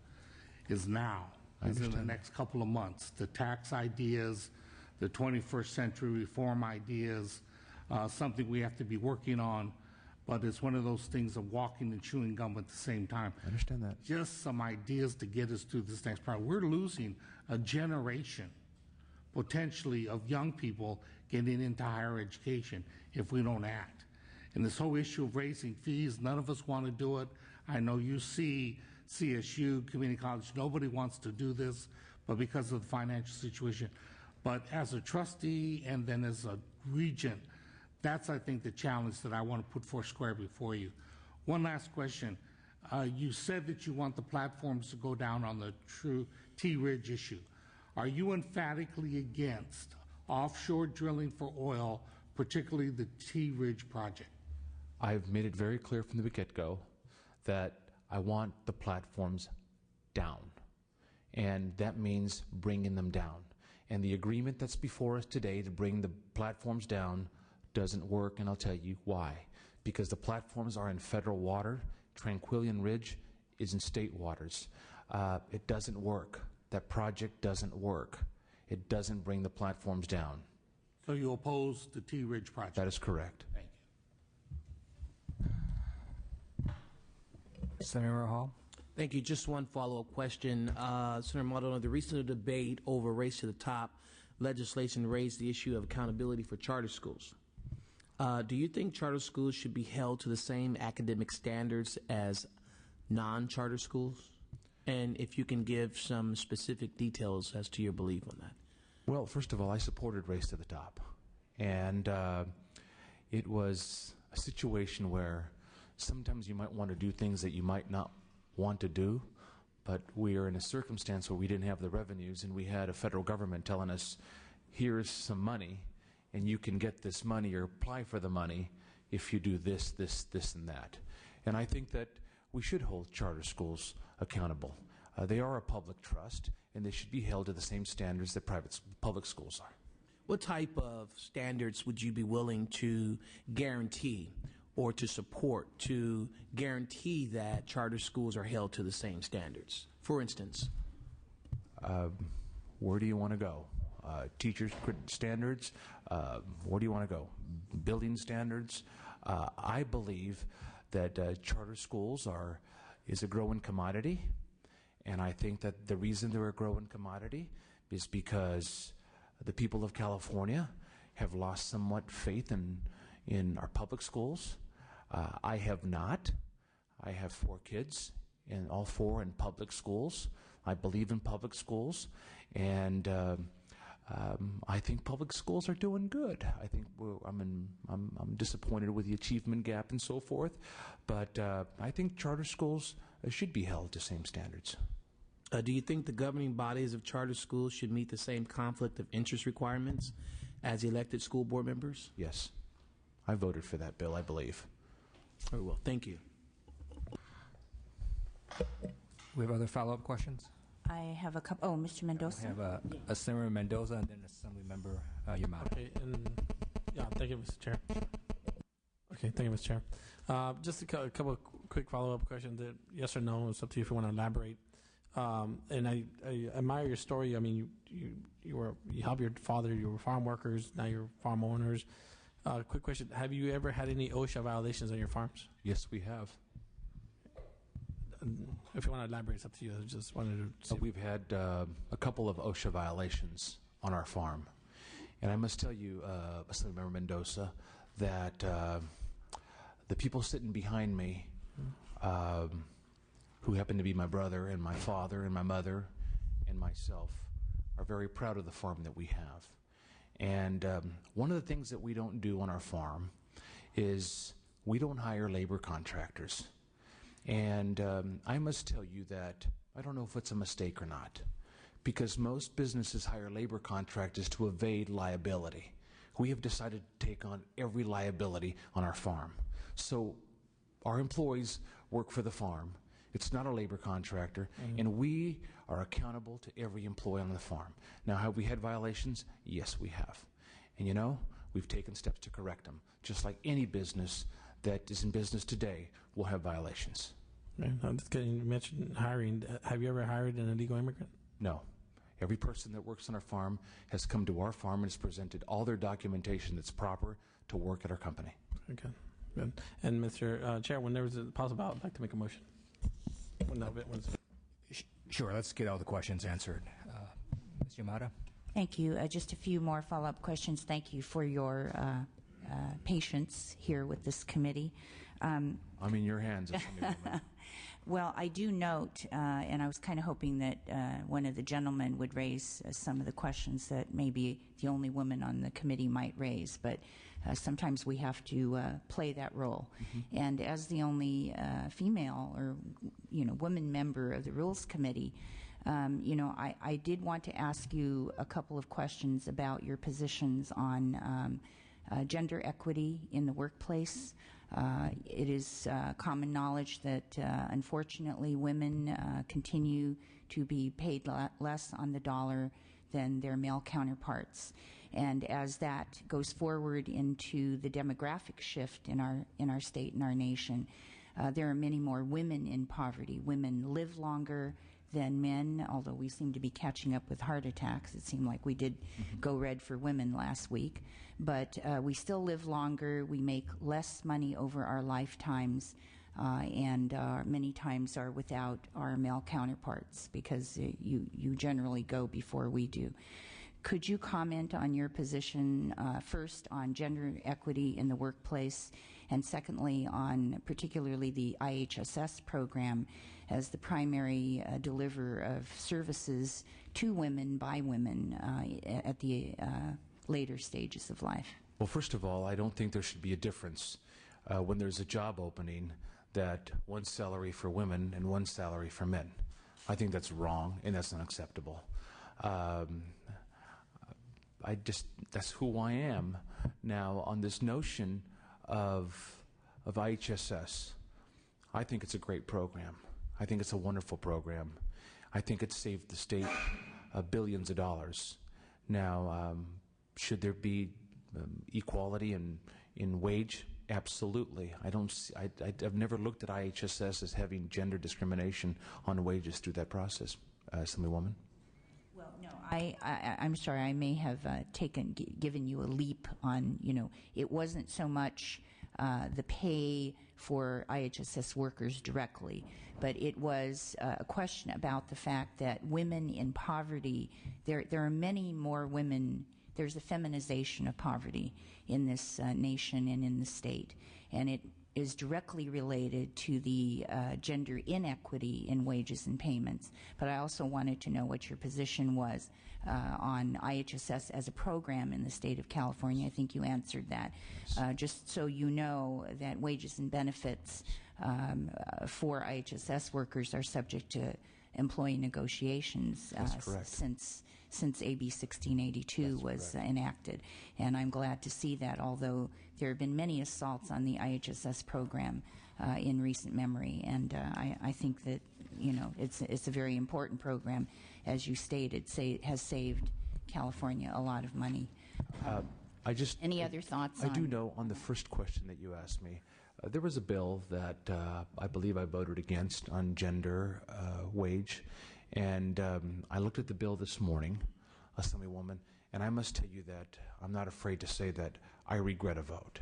is now, is in the next couple of months. The tax ideas, the 21st century reform ideas, something we have to be working on. But it's one of those things of walking and chewing gum at the same time. I understand that. Just some ideas to get us through this next part. We're losing a generation, potentially, of young people getting into higher education if we don't act. And this whole issue of raising fees, none of us want to do it. I know you see CSU, community college, nobody wants to do this, but because of the financial situation. But as a trustee and then as a regent, that's, I think, the challenge that I want to put four square before you. One last question. You said that you want the platforms to go down on the true T-Ridge issue. Are you emphatically against offshore drilling for oil, particularly the T-Ridge project? I've made it very clear from the get-go that I want the platforms down, and that means bringing them down. And the agreement that's before us today to bring the platforms down doesn't work, and I'll tell you why. Because the platforms are in federal water. Tranquillian Ridge is in state waters. It doesn't work. that project doesn't work. It doesn't bring the platforms down. So you oppose the Tea Ridge project? That is correct. Thank you. Senator Hall? Thank you. Just one follow-up question. Senator Maldonado, the recent debate over Race to the Top legislation raised the issue of accountability for charter schools. Do you think charter schools should be held to the same academic standards as non-charter schools? And if you can give some specific details as to your belief on that. Well, first of all, I supported Race to the Top. And it was a situation where sometimes you might want to do things that you might not want to do, but we are in a circumstance where we didn't have the revenues, and we had a federal government telling us, here's some money, and you can get this money or apply for the money if you do this, this, this, and that. And I think that we should hold charter schools accountable. They are a public trust, and they should be held to the same standards that public schools are. What type of standards would you be willing to guarantee or to support to guarantee that charter schools are held to the same standards? For instance? Where do you want to go? Teachers' standards? Where do you want to go? Building standards? I believe that charter schools is a growing commodity, and I think that the reason they're a growing commodity is because the people of California have lost somewhat faith in our public schools. I have not. I have 4 kids, and all 4 in public schools. I believe in public schools, and I think public schools are doing good. I think I'm disappointed with the achievement gap and so forth, but I think charter schools should be held to same standards. Do you think the governing bodies of charter schools should meet the same conflict of interest requirements as elected school board members? Yes. I voted for that bill, I believe. Very well. Thank you. We have other follow-up questions? I have a couple. Oh, Mr. Mendoza. We have a Senator Mendoza and then Assemblymember Yamato. Okay, thank you, Mr. Chair. Okay, thank you, Mr. Chair. Just a couple of quick follow-up questions. Yes or no? It's up to you if you want to elaborate. And I admire your story. I mean, you helped your father. You were farm workers. Now you're farm owners. Quick question: have you ever had any OSHA violations on your farms? Yes, we have. If you want to elaborate, it's up to you. I just wanted to see. We've had a couple of OSHA violations on our farm. And I must tell you, Assemblymember Mendoza, that the people sitting behind me, who happen to be my brother and my father and my mother and myself, are very proud of the farm that we have. And one of the things that we don't do on our farm is we don't hire labor contractors. And I must tell you that I don't know if it's a mistake or not, because most businesses hire labor contractors to evade liability. We have decided to take on every liability on our farm. So our employees work for the farm. It's not a labor contractor, and we are accountable to every employee on the farm. Now, have we had violations? Yes, we have. And you know, we've taken steps to correct them, just like any business that is in business today will have violations. Right. I'm just getting, you mentioned hiring. Have you ever hired an illegal immigrant? No. Every person that works on our farm has come to our farm and has presented all their documentation that's proper to work at our company. Okay. Good. And Mr. Chair, when there was a pause about, I'd like to make a motion. Sure, let's get all the questions answered. Ms. Yamada? Thank you. Just a few more follow-up questions. Thank you for your patience here with this committee. I'm in your hands. Well, I do note, and I was kind of hoping that one of the gentlemen would raise some of the questions that maybe the only woman on the committee might raise, but sometimes we have to play that role. Mm-hmm. And as the only female or woman member of the Rules Committee, I did want to ask you a couple of questions about your positions on gender equity in the workplace. It is common knowledge that, unfortunately, women continue to be paid less on the dollar than their male counterparts. And as that goes forward into the demographic shift in our state and our nation, there are many more women in poverty. Women live longer, than men, although we seem to be catching up with heart attacks. It seemed like we did go red for women last week. But we still live longer. We make less money over our lifetimes, and many times are without our male counterparts because you generally go before we do. Could you comment on your position, first on gender equity in the workplace, and secondly on particularly the IHSS program as the primary deliverer of services to women by women at the later stages of life? Well, first of all, I don't think there should be a difference when there's a job opening that one salary for women and one salary for men. I think that's wrong and that's unacceptable. That's who I am. Now, on this notion of IHSS, I think it's a great program. I think it's a wonderful program. I think it saved the state billions of dollars. Now, should there be equality in wage? Absolutely. I've never looked at IHSS as having gender discrimination on wages through that process, Assemblywoman. Well, no, I'm sorry. I may have given you a leap on. It wasn't so much the pay for IHSS workers directly, but it was a question about the fact that women in poverty. There are many more women. There's a feminization of poverty in this nation and in the state, and it is directly related to the gender inequity in wages and payments. But I also wanted to know what your position was on IHSS as a program in the state of California. I think you answered that. Just so you know that wages and benefits for IHSS workers are subject to employee negotiations since AB 1682 was enacted. And I'm glad to see that, although there have been many assaults on the IHSS program in recent memory. And I think that, it's a very important program. As you stated, has saved California a lot of money. Any other thoughts? I do know on the first question that you asked me, there was a bill that I believe I voted against on gender wage. And I looked at the bill this morning, Assemblywoman, and I must tell you that I'm not afraid to say that I regret a vote.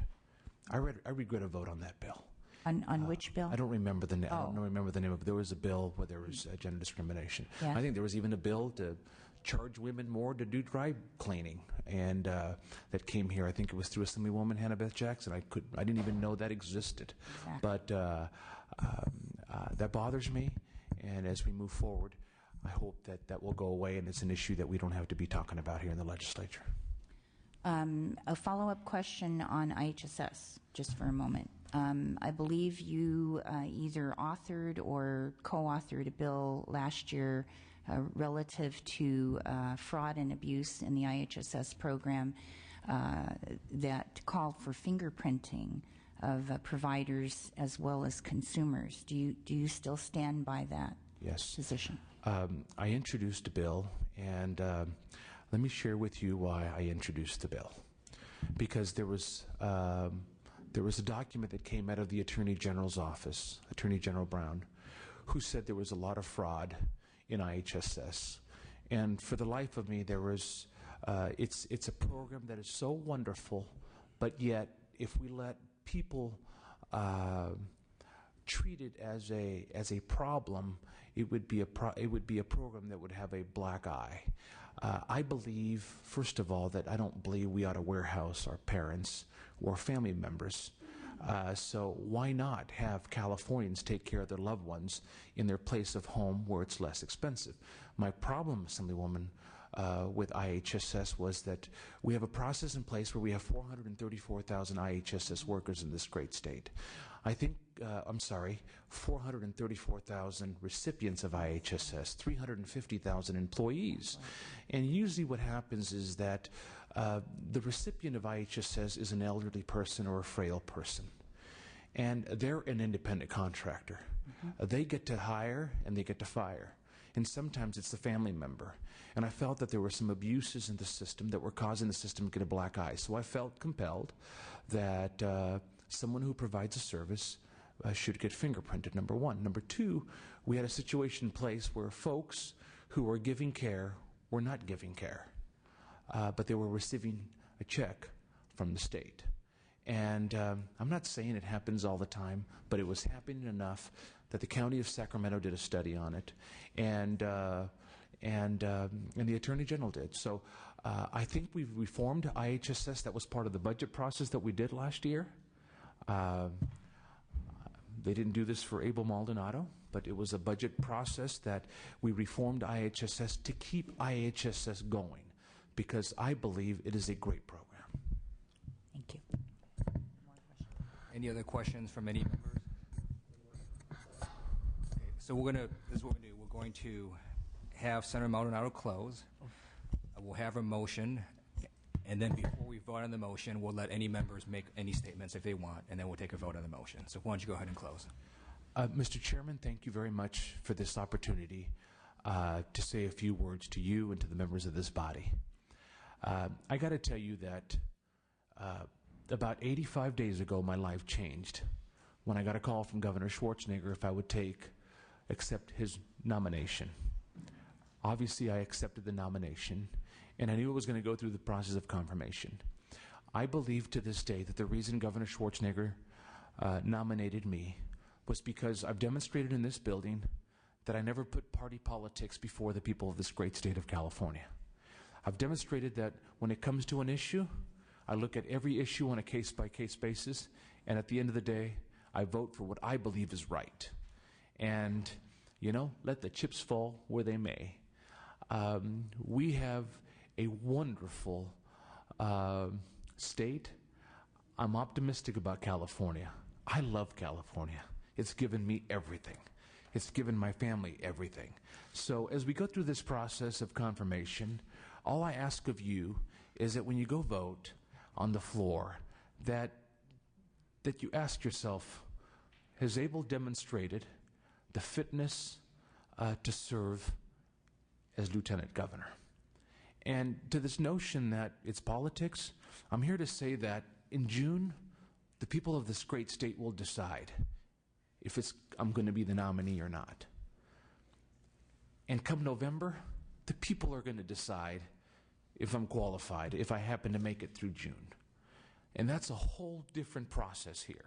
I regret a vote on that bill. On which bill? I don't remember the name. Oh. I don't remember the name of it. There was a bill where there was gender discrimination. Yeah. I think there was even a bill to charge women more to do dry cleaning, and that came here. I think it was through Assemblywoman Hannah Beth Jackson. I didn't even know that existed. Exactly. But that bothers me, and as we move forward, I hope that will go away, and it's an issue that we don't have to be talking about here in the legislature. A follow-up question on IHSS, just for a moment. I believe you either authored or co-authored a bill last year relative to fraud and abuse in the IHSS program that called for fingerprinting of providers as well as consumers. Do you still stand by that position? I introduced a bill, and let me share with you why I introduced the bill. Because there was a document that came out of the Attorney General's office, Attorney General Brown, who said there was a lot of fraud in IHSS. And for the life of me, it's a program that is so wonderful, but yet if we let people treat it as a problem, it would be a program that would have a black eye. I believe, first of all, that I don't believe we ought to warehouse our parents or family members. So why not have Californians take care of their loved ones in their place of home where it's less expensive? My problem, Assemblywoman, with IHSS was that we have a process in place where we have 434,000 IHSS workers in this great state. 434,000 recipients of IHSS, 350,000 employees. And usually what happens is that the recipient of IHSS is an elderly person or a frail person. And they're an independent contractor. They get to hire and they get to fire. And sometimes it's the family member. And I felt that there were some abuses in the system that were causing the system to get a black eye. So I felt compelled that someone who provides a service should get fingerprinted, number one. Number two, we had a situation in place where folks who were giving care were not giving care, but they were receiving a check from the state. And I'm not saying it happens all the time, but it was happening enough that the County of Sacramento did a study on it, and the Attorney General did. So I think we've reformed IHSS. That was part of the budget process that we did last year. They didn't do this for Abel Maldonado, but it was a budget process that we reformed IHSS to keep IHSS going, because I believe it is a great program. Thank you. Any other questions from any members? Okay, so this is what we're going to do. We're going to have Senator Maldonado close. We'll have a motion, and then before we vote on the motion, we'll let any members make any statements if they want, and then we'll take a vote on the motion. So why don't you go ahead and close? Mr. Chairman, thank you very much for this opportunity to say a few words to you and to the members of this body. I got to tell you that about 85 days ago, my life changed when I got a call from Governor Schwarzenegger if I would accept his nomination. Obviously, I accepted the nomination, and I knew it was going to go through the process of confirmation. I believe to this day that the reason Governor Schwarzenegger nominated me was because I've demonstrated in this building that I never put party politics before the people of this great state of California. I've demonstrated that when it comes to an issue, I look at every issue on a case-by-case basis, and at the end of the day, I vote for what I believe is right. And, let the chips fall where they may. We have a wonderful state. I'm optimistic about California. I love California. It's given me everything. It's given my family everything. So as we go through this process of confirmation, all I ask of you is that when you go vote on the floor, that you ask yourself, has Abel demonstrated the fitness to serve as Lieutenant Governor? And to this notion that it's politics, I'm here to say that in June, the people of this great state will decide if I'm going to be the nominee or not. And come November, the people are going to decide if I'm qualified, if I happen to make it through June. And that's a whole different process here.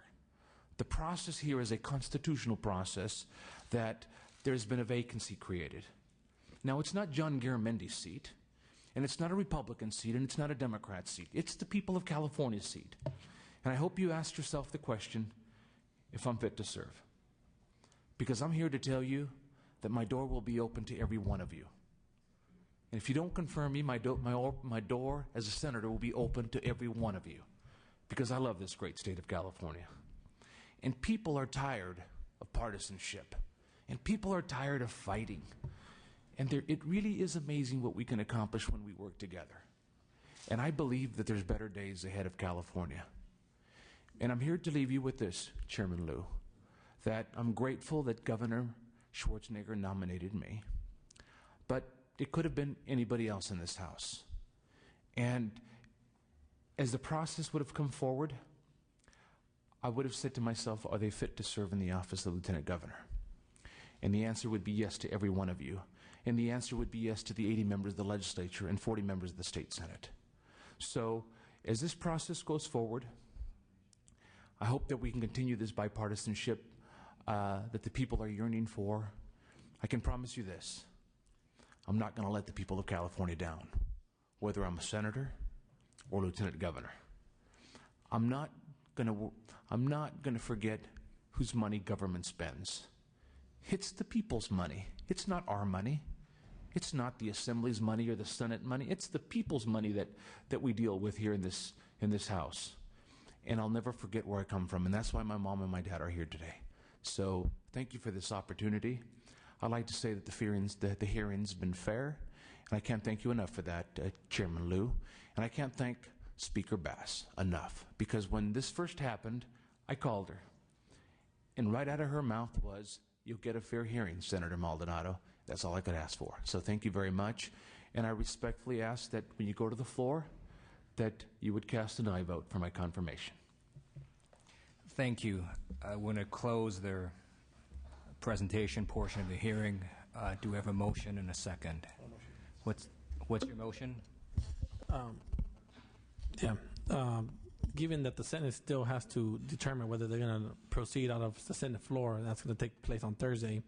The process here is a constitutional process that there's been a vacancy created. Now, it's not John Garamendi's seat, and it's not a Republican seat, and it's not a Democrat seat. It's the people of California's seat. And I hope you ask yourself the question if I'm fit to serve. Because I'm here to tell you that my door will be open to every one of you. And if you don't confirm me, my door as a senator will be open to every one of you. Because I love this great state of California. And people are tired of partisanship. And people are tired of fighting. And it really is amazing what we can accomplish when we work together. And I believe that there's better days ahead of California. And I'm here to leave you with this, Chairman Liu, that I'm grateful that Governor Schwarzenegger nominated me. But it could have been anybody else in this House. And as the process would have come forward, I would have said to myself, are they fit to serve in the office of Lieutenant Governor? And the answer would be yes to every one of you. And the answer would be yes to the 80 members of the legislature and 40 members of the state senate. So as this process goes forward, I hope that we can continue this bipartisanship that the people are yearning for. I can promise you this. I'm not going to let the people of California down, whether I'm a senator or lieutenant governor. I'm not going to forget whose money government spends. It's the people's money. It's not our money. It's not the Assembly's money or the Senate money. It's the people's money that we deal with here in this House. And I'll never forget where I come from, and that's why my mom and my dad are here today. So thank you for this opportunity. I'd like to say that the hearing's been fair, and I can't thank you enough for that, Chairman Liu. And I can't thank Speaker Bass enough, because when this first happened, I called her. And right out of her mouth was, "You'll get a fair hearing, Senator Maldonado." That's all I could ask for. So thank you very much. And I respectfully ask that when you go to the floor, that you would cast an aye vote for my confirmation. Thank you. We're going to close the presentation portion of the hearing. Do we have a motion and a second? What's your motion? Given that the Senate still has to determine whether they're going to proceed out of the Senate floor, and that's going to take place on Thursday,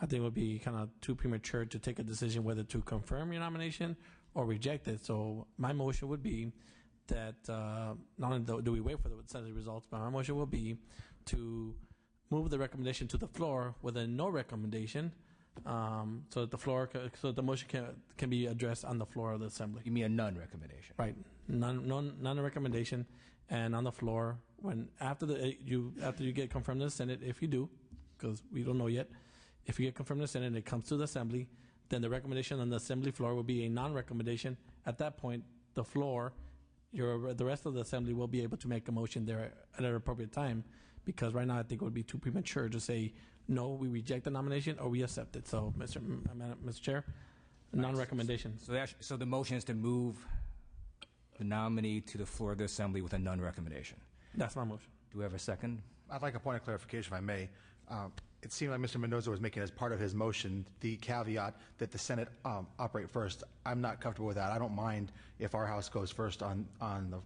I think it would be kind of too premature to take a decision whether to confirm your nomination or reject it. So my motion would be that not only do we wait for the Senate results, but my motion will be to move the recommendation to the floor with a no recommendation, so that the motion can be addressed on the floor of the Assembly. You mean a none recommendation? Right, none recommendation, and on the floor after you get confirmed in the Senate, if you do, because we don't know yet, if you get confirmed in the Senate and it comes to the Assembly, then the recommendation on the Assembly floor will be a non-recommendation. At that point, the floor, the rest of the Assembly will be able to make a motion there at an appropriate time, because right now I think it would be too premature to say, no, we reject the nomination or we accept it. So, Mr. Chair, non-recommendation. So the motion is to move the nominee to the floor of the Assembly with a none recommendation. That's my motion. Do we have a second? I'd like a point of clarification, if I may. It seemed like Mr. Mendoza was making as part of his motion the caveat that the Senate operate first. I'm not comfortable with that. I don't mind if our House goes first on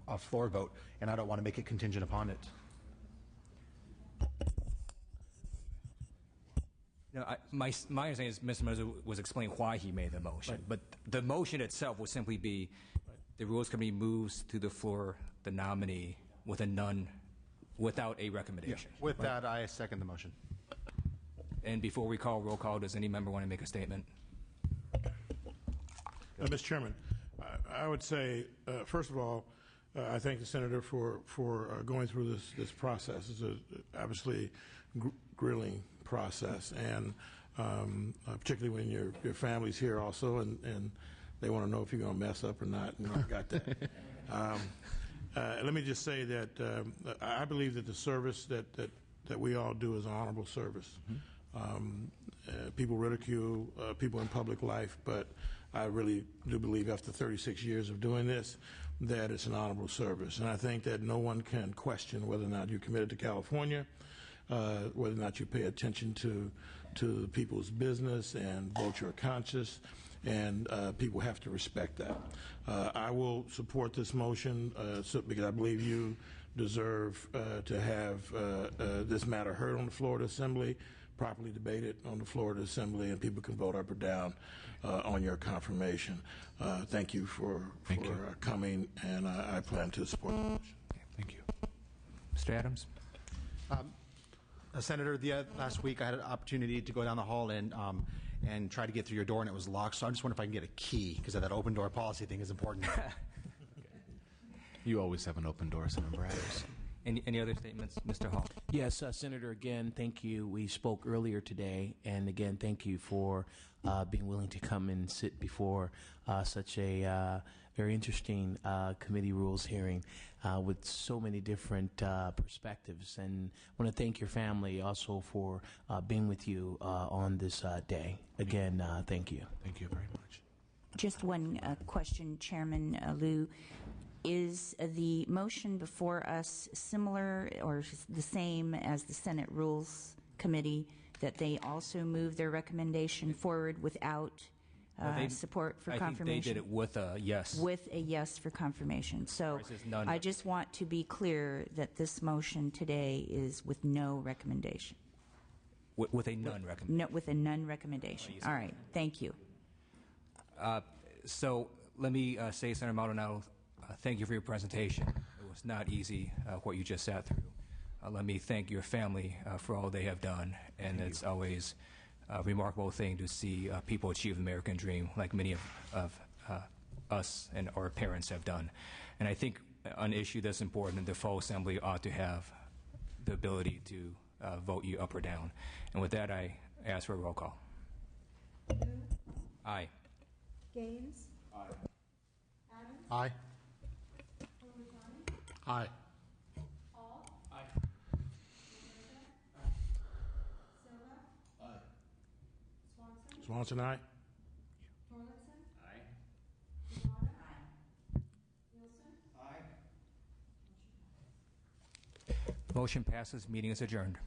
a floor vote, and I don't want to make it contingent upon it. No, my understanding is Mr. Mendoza was explaining why he made the motion, but the motion itself will simply be the Rules Committee moves to the floor the nominee with a none, without a recommendation. Yeah. With that, I second the motion. And before we call roll call, does any member want to make a statement? Mr. Chairman, I would say, first of all, I thank the Senator for going through this process. It's obviously grilling process, and particularly when your family's here also, and they want to know if you're going to mess up or not, and I got that. Let me just say that I believe that the service that we all do is an honorable service. People ridicule people in public life, but I really do believe after 36 years of doing this that it's an honorable service. And I think that no one can question whether or not you're committed to California, whether or not you pay attention to people's business and vote your conscience, and people have to respect that. I will support this motion because I believe you deserve to have this matter heard on the floor of the Assembly, properly debated on the floor of the Assembly, and people can vote up or down on your confirmation. Thank you for coming, and I plan to support the motion. Okay, thank you. Mr. Adams? Senator, last week I had an opportunity to go down the hall and try to get through your door, and it was locked, so I just wonder if I can get a key, because that open door policy thing is important. You always have an open door, Senator Adams. Any other statements? Mr. Hall. Yes, Senator, again, thank you. We spoke earlier today, and again, thank you for being willing to come and sit before such a very interesting committee rules hearing with so many different perspectives. And I want to thank your family also for being with you on this day. Again, thank you. Thank you very much. Just one question, Chairman Liu. Is the motion before us similar or the same as the Senate Rules Committee, that they also move their recommendation forward without support for confirmation? I think they did it with a yes. With a yes for confirmation. So I just want to be clear that this motion today is with no recommendation. With a none recommendation. No, with a none recommendation. All right. Thank you. So let me say, Senator Maldonado, thank you for your presentation. It was not easy what you just sat through. Let me thank your family for all they have done, and it's always a remarkable thing to see people achieve the American dream, like many of us and our parents have done. And I think an issue that's important, the full Assembly ought to have the ability to vote you up or down. And with that, I ask for a roll call. Aye. Gaines? Aye. Adams? Aye. Aye. Hall? Aye. Silva? Aye. Swanson? Swanson, aye. Torlakson? Aye. Maldonado? Aye. Nielsen? Aye. Motion passes. Meeting is adjourned.